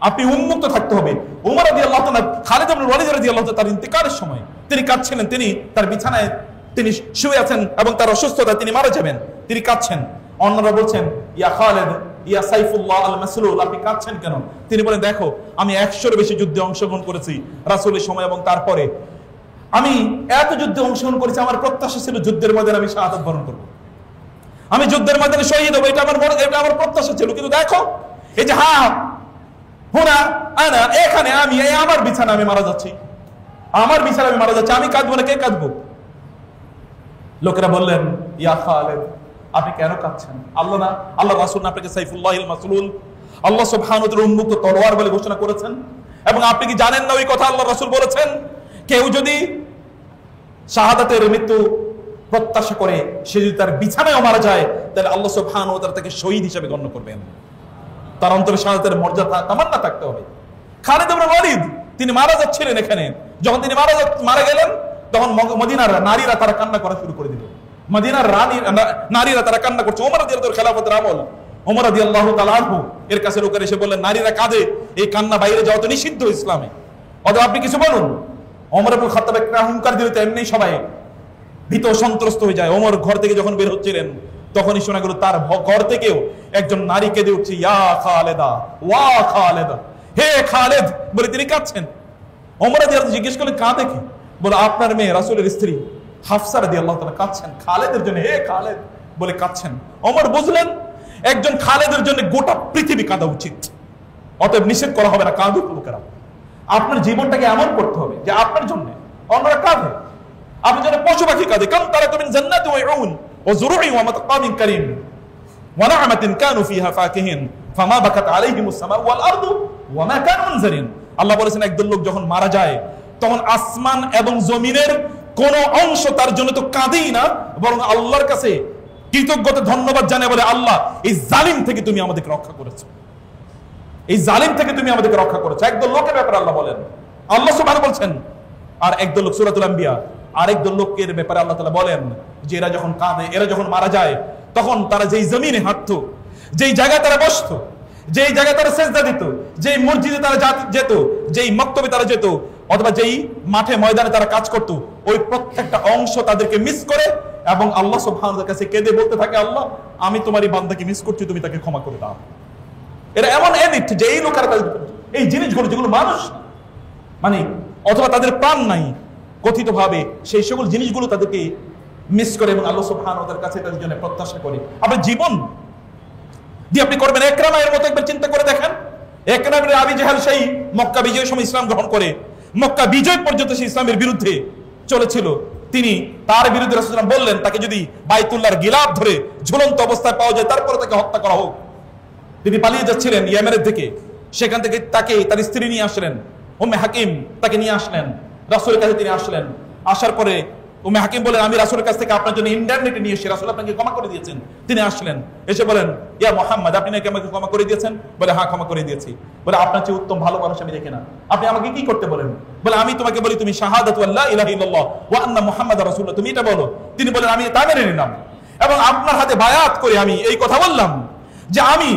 আপনি উন্মুক্ত থাকতে হবে। ওমর রাদিয়াল্লাহু তাআলা, খালিদ ইবনে ওয়ালিদ রাদিয়াল্লাহু তাআলা তার ইন্তেকালের সময় তিনি কাঁদছিলেন, তিনি তার বিছানায় তিনি শুয়ে আছেন এবং তার অসুস্থতা তিনি মারা যাবেন, তিনি কাঁদছেন। অন্যরা বলছেন ইয়া খালিদ ইয়া সাইফুল্লাহ আল মাসলুল, আপনি কাঁদছেন কেন? তিনি বলেন দেখো আমি 100-এর বেশি যুদ্ধে অংশগ্রহণ করেছি রাসূলের সময় এবং তারপরে আমি এত যুদ্ধে অংশগ্রহণ করেছি, আমার প্রত্যাশা ছিল যুদ্ধের ময়দানে আমি শাহাদাত বরণ করব, আমি যুদ্ধের ময়দানে শহীদ হব, এটা আমার প্রত্যাশা ছিল। কিন্তু দেখো এই যে এখানে আমি আমার বিছানা আমি মারা যাচ্ছি, আমার বিছানা আমি মারা যাচ্ছি, আমি কাঁদবো না, কে কাঁদবো? লোকেরা বললেন ইয়া খালিদ আপনি কেন কাঁদছেন? আল্লাহ না, আল্লাহ রাসূল না আপনাকে সাইফুল্লাহিল মাসলুল, আল্লাহ সুবহানাহু ওয়া তাআলা উন্মুক্ত তলোয়ার বলে ঘোষণা করেছেন। এবং আপনি কি জানেন না ওই কথা আল্লাহ রাসূল বলেছেন কেউ যদি শাহাদাতের মৃত্যু প্রত্যাশা করে সে যদি তার বিছানায় মারা যায় তাহলে আল্লাহ সুবহানাহু ওয়া তাআলা তাকে শহীদ হিসেবে গণ্য করবেন। তার অন্তরে শাহাদাতের মর্যাদা তামান্না থাকতে হবে। খালিদ ইবনে ওয়ালিদ তিনি মারা যাচ্ছিলেন, এখানে যখন তিনি মারা গেলেন তখন মদিনার নারীরা তারা কান্না করা শুরু করে দিল। মদিনার নারীরা তারা কান্না করছে। ওমর রাদিয়াল্লাহু তাআলা খেলাফতের আমল, ওমর রাদিয়াল্লাহু তাআলা আনহু এর কাছে লোকেরা এসে বললেন নারীরা কাঁদে, এই কান্না বাইরে যাওয়া তো নিষিদ্ধ ইসলামে, অতএব আপনি কিছু বলুন। ওমর ইবনে খাত্তাব একটা হুঙ্কার দিলে তো এমনি সবাই ভীত সন্ত্রস্ত হয়ে যায়। ওমর ঘর থেকে যখন বের হচ্ছিলেন তখনই শোনা গেল তার ঘর থেকেও একজন নারী কেঁদে উঠছে ইয়া খালেদা ওয়া খালেদা, হে খালেদ বলে তিনি কাঁদছেন। ওমর রাদিয়াল্লাহু জিজ্ঞেস করলেন কাঁদে কি? বলে আপনার মেয়ে রাসূলের স্ত্রী হাফসা রাদিয়াল্লাহু তাআলা কাঁদছেন খালেদের জন্য, হে খালেদ বলে কাঁদছেন। ওমর বুঝলেন একজন খালেদের জন্য গোটা পৃথিবী কাঁদা উচিত, অতএব নিষেধ করা হবে না, কাঁদুক লোকেরা। আপনার জীবনটাকে এমন করতে হবে যে আপনার জন্য অন্যরা কাঁদে, আপনি যেন পশু পাখি কাঁদে। কাম তারাকু মিন জান্নাতি ওয়া উন ওয়া যুরুই ওয়া মাতকামিন কারীম ওয়া না'মাতিন কানু ফিহা ফাকিহিন ফামা বাকাত আলাইহিমুস সামাউ ওয়াল আরদু ওয়া মা কানু মুনজিরিন। আল্লাহ বলেছেন একদল লোক যখন মারা যায় তখন আসমান এবং জমিনের কোন অংশ তার জন্য তো কাঁদেই না, বরং আল্লাহর কাছে কৃতজ্ঞতা ধন্যবাদ জানায় বলে আল্লাহ এই জালিম থেকে তুমি আমাদেরকে রক্ষা করেছো, এই জালিম থেকে তুমি আমাদেরকে রক্ষা করেছো। একদল লোকের ব্যাপারে আল্লাহ বলেন, আল্লাহ সুবহানাহু বলছেন। আর একদল লোক সূরাতুল আম্বিয়া আরেকদল লোকের ব্যাপারে আল্লাহ তাআলা বলেন যে এরা যখন কাঁদে, এরা যখন মারা যায় তখন তারা যেই জমিনে হাঁটতো, যেই জায়গায় তারা বসতো, যেই জায়গায় তারা সিজদা দিত, যেই মসজিদে তারা যেত, যেই মক্তবে তারা যেত, অথবা যেই মাঠে ময়দানে তারা কাজ করত, ওই প্রত্যেকটা অংশ তাদেরকে মিস করে এবং আল্লাহ সুবহানাহু ওয়া তাআলার কাছে কেঁদে বলতে থাকে আল্লাহ আমি তোমারই বান্দাকে মিস করছি, তুমি তাকে ক্ষমা করে দাও। এরা এমন এডিক্ট যে এই লোকেরা এই জিনিসগুলো যেগুলো মানুষ মানে অথবা তাদের প্রাণ নাই কথিতভাবে সেই সকল জিনিসগুলো তাদেরকে মিস করে এবং আল্লাহ সুবহানাহু ওয়া তাআলার কাছে তার জন্য প্রত্যাশা করি। আপনার জীবন দিয়ে আপনি করবেন ইকরামার মতো একবার চিন্তা করে দেখেন। ইকরামা আবু জাহেল সেই মক্কা বিজয়ের সময় ইসলাম গ্রহণ করে মক্কা বিজয় পর্যন্ত সে ইসলামের বিরুদ্ধে চলেছিল। তিনি তার বিরুদ্ধে রাসূলুল্লাহ সাল্লাল্লাহু আলাইহি ওয়াসাল্লাম বললেন তাকে যদি বাইতুল্লাহর গিলাফ ধরে ঝুলন্ত অবস্থায় পাওয়া যায় তারপরে তাকে হত্যা করা হোক। তিনি পালিয়ে যাচ্ছিলেন ইয়েমেনের দিকে, সেখান থেকে তাকে তার স্ত্রী নিয়ে আসলেন, উম্মে হাকিম তাকে নিয়ে আসলেন রাসূলের কাছে। তিনি আসলেন, আসার পরে উম্মে হাকিম বলেন আমি রাসূলের কাছ থেকে আপনার জন্য ইন্টারনেটে নিয়ে এসে রাসূল আপনাকে ক্ষমা করে দিয়েছেন। তিনি আসলেন, এসে বলেন ইয়া মুহাম্মদ আপনি নাকি আমাকে ক্ষমা করে দিয়েছেন? বলে হ্যাঁ ক্ষমা করে দিয়েছি। বলে আপনার চেয়ে উত্তম ভালো মানুষ আমি দেখি না, আপনি আমাকে কি করতে বলেন? বলে আমি তোমাকে বলি তুমি শাহাদাতু আল্লা ইলাহা ইল্লাল্লাহ ওয়া আন্না মুহাম্মাদার রাসূলুল্লাহ তুমি এটা বলো। তিনি বলেন আমি তা মেনে নিলাম এবং আপনার হাতে বায়াত করে আমি এই কথা বললাম যে আমি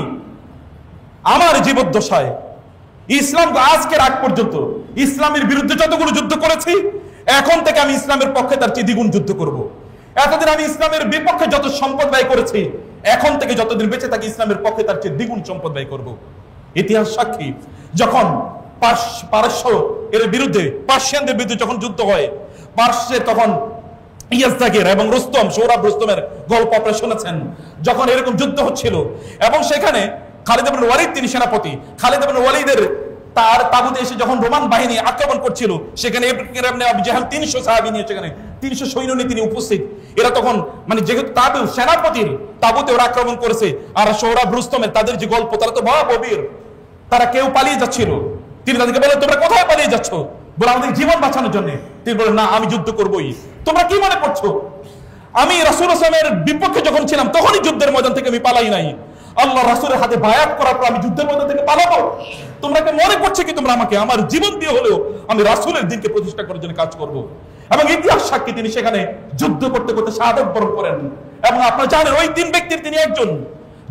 আমার জীবদ্দশায় ইসলাম আজকের আগ পর্যন্ত ইসলামের বিরুদ্ধে যতগুলো যুদ্ধ করেছি এখন থেকে আমি ইসলামের পক্ষে তার চেয়ে দ্বিগুণ যুদ্ধ করব। এতদিন আমি ইসলামের বিপক্ষে যত সম্পদ ব্যয় করেছি এখন থেকে যতদিন বেঁচে থাকি ইসলামের পক্ষে তার চেয়ে দ্বিগুণ সম্পদ ব্যয় করব। ইতিহাস সাক্ষী যখন পারস্য এর বিরুদ্ধে পার্সিয়ানদের বিরুদ্ধে যখন যুদ্ধ হয় পার্শ্বে তখন ইয়াজদাগের এবং রুস্তম সৌরভ রুস্তমের গল্প আপনারা শুনেছেন। যখন এরকম যুদ্ধ হচ্ছিল এবং সেখানে খালিদ ইবনে ওয়ালিদ তিনি সেনাপতি, খালিদ ইবনে ওয়ালিদের তার তাবুতে এসে যখন রোমান বাহিনী আক্রমণ করছিল সেখানে ইবনে আবু জাহেল 300 সাহাবী নিয়ে সেখানে 300 সৈন্য নিয়ে তিনি উপস্থিত। এরা তখন মানে যেহেতু তাবু সেনাপতির তাবুতে ওরা আক্রমণ করেছে আর সৌরভ রুস্তমের তাদের যে গল্প তারা তো ভয়াবহ, তারা কেউ পালিয়ে যাচ্ছিল। তিনি তাদেরকে বলেন তোমরা কোথায় পালিয়ে যাচ্ছ? বলে আমাদের জীবন বাঁচানোর জন্য। তিনি বলেন না আমি যুদ্ধ করবই। তোমরা কি মনে করছো আমি রাসূল সাল্লাল্লাহু আলাইহি বিপক্ষে যখন ছিলাম তখনই যুদ্ধের ময়দান থেকে আমি পালাই নাই, আল্লাহ রাসূলের হাতে বায়াত করার পর আমি যুদ্ধের ময়দান থেকে পালাবো? তোমরা কি মনে করছো কি তোমরা আমাকে আমার জীবন দিয়ে হলেও আমি রাসূলের দ্বীনকে প্রতিষ্ঠা করার জন্য কাজ করব? এবং ইতিহাস সাক্ষী তিনি সেখানে যুদ্ধ করতে করতে শাহাদাত বরণ করেন। এবং আপনারা জানেন ওই 3 ব্যক্তির তিনি একজন,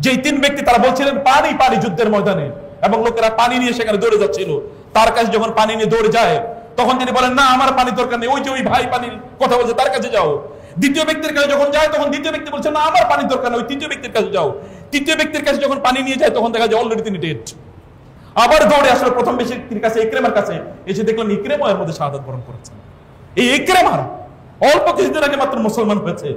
যেই 3 ব্যক্তি তারা বলছিলেন পানি পানি যুদ্ধের ময়দানে এবং লোকেরা পানি নিয়ে সেখানে দৌড়ে যাচ্ছিল। তার কাছে যখন পানি নিয়ে দৌড়ে যায় তখন তিনি বলেন না আমার পানি দরকার নেই, ওই যে ওই ভাই পানির কথা বলছে তার কাছে যাও। দ্বিতীয় ব্যক্তির কাছে যখন যায় তখন দ্বিতীয় ব্যক্তি বলছে না আমার পানির দরকার নেই, ওই তৃতীয় ব্যক্তির কাছে যাও। তৃতীয় ব্যক্তির কাছে যখন পানি নিয়ে যায় তখন দেখা যায় অলরেডি তিনি ডেড। আবার দৌড়ে আসলে প্রথম ব্যক্তির কাছে ইকরামার কাছে এসে দেখলাম ইকরামা এর মধ্যে শাহাদাত বরণ করেছেন। এই ইকরামার অল্প কিছুদিন আগে মাত্র মুসলমান হয়েছে।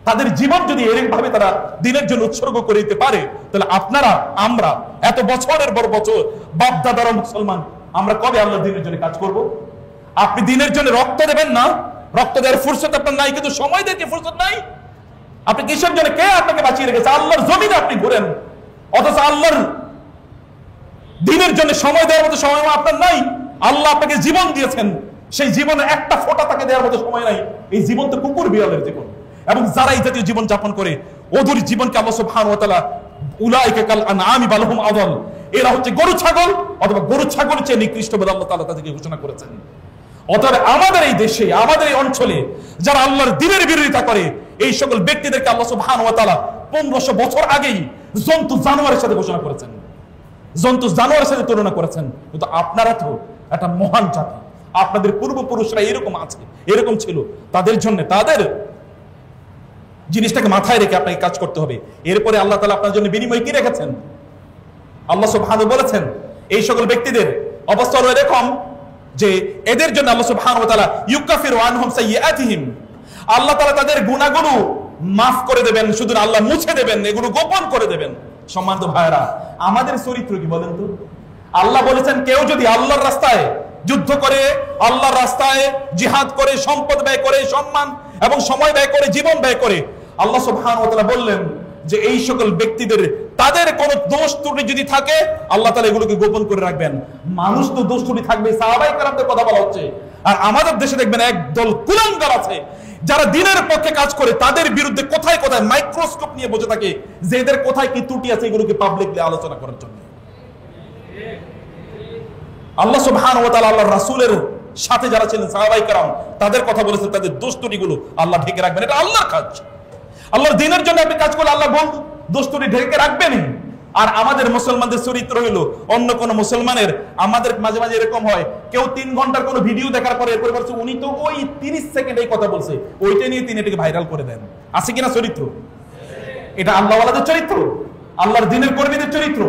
তাদের জীবন যদি এরকম ভাবে তারা দ্বীনের জন্য উৎসর্গ করে দিতে পারে তাহলে আপনারা আমরা এত বছরের পর বছর বাপ দাদারা মুসলমান আমরা কবে আল্লাহর দ্বীনের জন্য কাজ করব? আপনি দ্বীনের জন্য রক্ত দেবেন না, রক্ত দেওয়ার ফুরসত আপনার নাই, কিন্তু সময় দেখে ফুরসত নাই। আপনি কিসের জন্য কে আপনাকে বাঁচিয়ে রেখেছে? আল্লাহর জমিনে আপনি ঘুরেন, অথচ আল্লাহর দ্বীনের জন্য সময় দেওয়ার মতো সময় আপনার নাই। আল্লাহ আপনাকে জীবন দিয়েছেন, সেই জীবনে একটা ফোঁটা তাকে দেওয়ার মতো সময় নাই। এই জীবন তো কুকুর বিড়ালের জীবন। এবং যারা এই জাতীয় জীবন যাপন করে ওদের জীবনকে আল্লাহ সুবহানাহু ওয়া তাআলা উলাইকা কাল আনআমি বাল হুম আযাল, এরা হচ্ছে গরু ছাগল অথবা গরু ছাগলের চেয়ে নিকৃষ্ট বলে আল্লাহ তাআলা তাদেরকে ঘোষণা করেছেন। অতএব আমাদের এই দেশে আমাদের এই অঞ্চলে যারা আল্লাহর দ্বীনের বিরোধিতা করে এই সকল ব্যক্তিদেরকে আল্লাহ সুবহানাহু ওয়া তাআলা 1500 বছর আগেই জন্তু জানোয়ারের সাথে ঘোষণা করেছেন, জন্তু জানোয়ারের সাথে তুলনা করেছেন। কিন্তু আপনারা তো একটা মহান জাতি, আপনাদের পূর্বপুরুষরা এরকম আছে, এরকম ছিল, তাদের জন্য তাদের জিনিসটাকে মাথায় রেখে আপনাকে কাজ করতে হবে। এরপরে আল্লাহ তাআলা আপনার জন্য বিনিময় কি রেখেছেন? আল্লাহ সুবহানাহু বলেছেন এই সকল ব্যক্তিদের অবস্থা হলো এরকম যে এদের জন্য আল্লাহ সুবহানাহু ওয়া তাআলা ইউকাফিরু আনহুম সাইয়্যাতিহিম, আল্লাহ তাআলা তাদের গুনাহগুলো মাফ করে দেবেন, শুধু আল্লাহ মুছে দেবেন, এগুলো গোপন করে দেবেন। সম্মানিত ভাইরা আমাদের চরিত্র কি বলেন তো? আল্লাহ বলেছেন কেউ যদি আল্লাহর রাস্তায় যুদ্ধ করে, আল্লাহর রাস্তায় জিহাদ করে, সম্পদ ব্যয় করে, সম্মান এবং সময় ব্যয় করে, জীবন ব্যয় করে, আল্লাহ সুবহানাহু ওয়া তাআলা বললেন যে এই সকল ব্যক্তিদের তাদের কোনো দোষ ত্রুটি যদি থাকে আল্লাহ তাআলা এগুলোকে গোপন করে রাখবেন। মানুষ তো দোষ ত্রুটি থাকবে, সাহাবায়ে কেরামদের কথা বলা হচ্ছে। আর আমাদের দেশে দেখবেন একদল কুলাঙ্গার আছে যারা দ্বীনের পক্ষে কাজ করে, তাদের বিরুদ্ধে কোথায় কোথায় মাইক্রোস্কোপ নিয়ে বসে থাকে যে এদের কোথায় কি ত্রুটি আছে এগুলোকে পাবলিকলি আলোচনা করার জন্য। আল্লাহ সুবহানাহু ওয়া তাআলা আল্লাহর রাসূলের সাথে যারা ছিলেন সাহাবায়ে কেরাম তাদের কথা বলেছেন, তাদের দোষ ত্রুটিগুলো আল্লাহ ঢেকে রাখবেন। এটা আল্লাহর কাজ। আল্লাহর দ্বীনের জন্য আপনি কাজ করলে আল্লাহ দোষ ত্রুটি ঢেকে রাখবেনই। আর আমাদের মুসলমানদের চরিত্র হইলো অন্য কোন মুসলমানের, আমাদের মাঝে মাঝে এরকম হয় কেউ 3 ঘন্টার কোন ভিডিও দেখার পরে এরপরে বলছে উনি তো ওই 30 সেকেন্ড এই কথা বলছে, ওইটা নিয়ে তিনি এটাকে ভাইরাল করে দেন। আছে কিনা চরিত্র? এটা আল্লাহওয়ালাদের চরিত্র, আল্লাহর দ্বীনের কর্মীদের চরিত্র।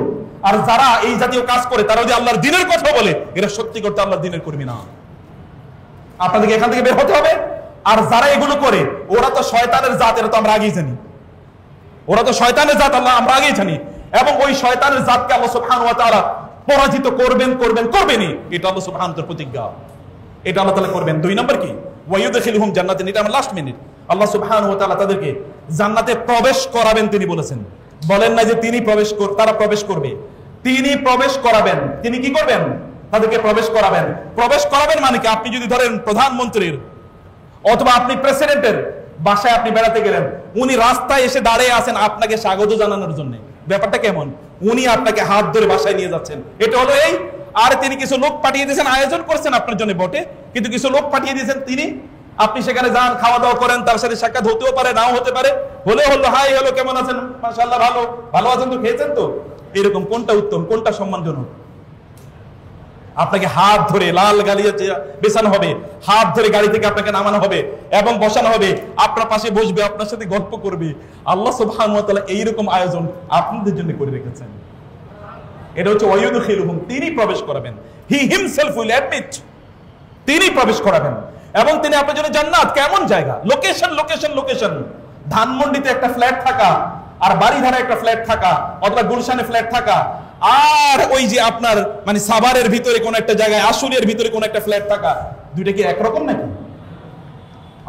আর যারা এই জাতীয় কাজ করে তারা যদি আল্লাহর দ্বীনের কথা বলে এরা সত্যি করতে আল্লাহর দ্বীনের কর্মী না। আপনাদেরকে এখান থেকে বের হতে হবে, আর যারা এগুলো করে ওরা তো শয়তানের জাত, এটা তো আমরা আগেই জানি। ওরা তো শয়তানের জাত, আল্লাহ আমরা আগেই জানি। এবং ওই শয়তানের জাতকে আল্লাহ সুবহানাহু ওয়া তাআলা পরাজিত করবেনই। এটা আল্লাহ সুবহানাহু ওয়া তাআলার প্রতিজ্ঞা, এটা আল্লাহ তাআলা করবেন। 2 নম্বর কি? ওয়ায়ুদখিলুহুম জান্নাতিন, এটা আমার লাস্ট মিনিট। আল্লাহ সুবহানাহু ওয়া তাআলা তাদেরকে জান্নাতে প্রবেশ করাবেন, তিনি বলেছেন। বলেন না যে তারা প্রবেশ করবে, তিনি প্রবেশ করাবেন। তিনি কি করবেন? তাদেরকে প্রবেশ করাবেন। প্রবেশ করাবেন মানে কি? আপনি যদি ধরেন প্রধানমন্ত্রীর অথবা আপনি প্রেসিডেন্টের বাসায় আপনি বেড়াতে গেলেন, উনি রাস্তায় এসে দাঁড়িয়ে আছেন আপনাকে স্বাগত জানানোর জন্য। ব্যাপারটা কেমন? উনি আপনাকে হাত ধরে বাসায় নিয়ে যাচ্ছেন, এটা হলো এই। আর তিনি কিছু লোক পাঠিয়ে দিয়েছেন, আয়োজন করছেন আপনার জন্য বটে, কিন্তু কিছু লোক পাঠিয়ে দিয়েছেন, আপনি সেখানে যান, খাওয়া দাওয়া করেন, তার সাথে সাক্ষাৎ হতেও পারে, নাও হতে পারে। হলো হাই হ্যালো, কেমন আছেন? মাশাআল্লাহ, ভালো আছেন তো, খেয়েছেন তো? এরকম কোনটা উত্তম, কোনটা সম্মানজনক? আপনাকে হাত ধরে লাল গালিয়া বেছানো হবে, হাত ধরে গাড়ি থেকে আপনাকে নামানো হবে এবং বসানো হবে, আপনার পাশে বসবে, আপনার সাথে গল্প করবে। আল্লাহ সুবহানাহু ওয়া তাআলা এইরকম আয়োজন আপনাদের জন্য করে রেখেছেন। এটা হচ্ছে ওয়ায়ুদখিলুহুম, তিনি প্রবেশ করাবেন। হি হিমসেলফ উইল অ্যাডমিট, তিনি প্রবেশ করাবেন এবং তিনি আপনার জন্য জান্নাত। কেমন জায়গা? লোকেশন। ধানমন্ডিতে একটা ফ্ল্যাট থাকা, আর বাড়িধারা একটা ফ্ল্যাট থাকা, অথবা গুলশানে ফ্ল্যাট থাকা, আর ওই যে আপনার মানে সাভারের ভিতরে কোন একটা জায়গায়, আশুলিয়ার ভিতরে কোন একটা ফ্ল্যাট থাকা, দুইটা কি একরকম নাকি?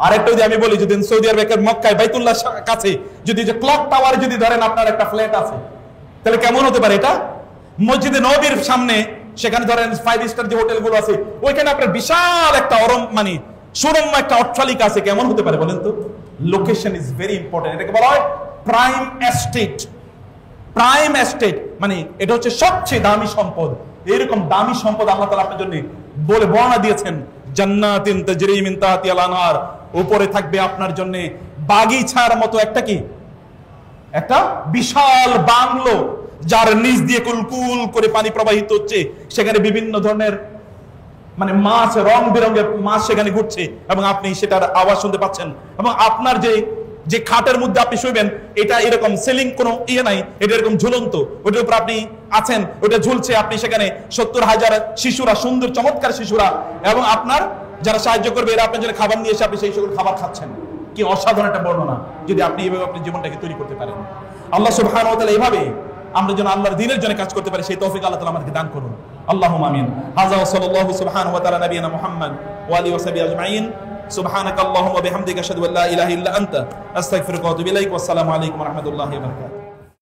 আরেকটা যদি আমি বলি, যদি সৌদি আরবের মক্কায় বাইতুল্লাহ কাছে যদি যে ক্লক টাওয়ারে যদি ধরেন আপনার একটা ফ্ল্যাট আছে, তাহলে কেমন হতে পারে এটা? মসজিদে নববীর সামনে, সেখানে ধরেন 5 স্টার যে হোটেলগুলো আছে, ওইখানে আপনার বিশাল একটা মানে সুরম্য একটা অট্টালিকা আছে, কেমন হতে পারে বলেন তো? Location is very important. এটাকে বলা হয় প্রাইম এস্টেট। প্রাইম এস্টেট মানে এটা হচ্ছে সবচেয়ে দামি সম্পদ। এরকম দামি সম্পদ আল্লাহ তাআলা আপনার জন্য বলে বর্ণনা দিয়েছেন, জান্নাতিন তাজরি মিন তাহতিহাল আনহার, উপরে থাকবে আপনার জন্য বাগিচার মতো একটা বিশাল বাংলো, যার নিচ দিয়ে কুলকুল করে পানি প্রবাহিত হচ্ছে। সেখানে বিভিন্ন ধরনের মানে মাছ, রং বেরঙের মাছ সেখানে ঘুরছে এবং আপনি সেটার আওয়াজ শুনতে পাচ্ছেন। এবং আপনার যে খাটের মধ্যে আপনি শুইবেন, এটা এরকম সেলিং কোনো নাই, এটা এরকম ঝুলন্ত, ওটার উপর আপনি আছেন, ওটা ঝুলছে। আপনি সেখানে 70,000 শিশুরা, সুন্দর চমৎকার শিশুরা, এবং আপনার যারা সাহায্য করবে, এরা আপনার জন্য খাবার নিয়ে এসে আপনি সেই সকল খাবার খাচ্ছেন। কি অসাধারণ একটা বর্ণনা, যদি আপনি এইভাবে আপনার জীবনটাকে তৈরি করতে পারেন। আল্লাহ সুবহানাহু ওয়া তাআলা এইভাবে আমরা যেন আল্লাহর দ্বীনের জন্য কাজ করতে পারি, সেই তৌফিক আল্লাহ তাআলা আমাদেরকে দান করুন। আল্লাহুম্মা আমিন। হাযা ওয়া সাল্লাল্লাহু সুবহানাহু ওয়া তাআলা নবিয়ানা মুহাম্মদ ওয়া আলিহি ওয়া সাহবিহি আজমাইন। সুবহানাকাল্লাহুম্মা ওয়া বিহামদিকা আশহাদু আল্লা ইলাহা ইল্লা আনতা আস্তাগফিরুকা ওয়া আতুবু ইলাইক। ওয়া আসসালামু আলাইকুম ওয়া রাহমাতুল্লাহি ওয়া বারাকাতুহু।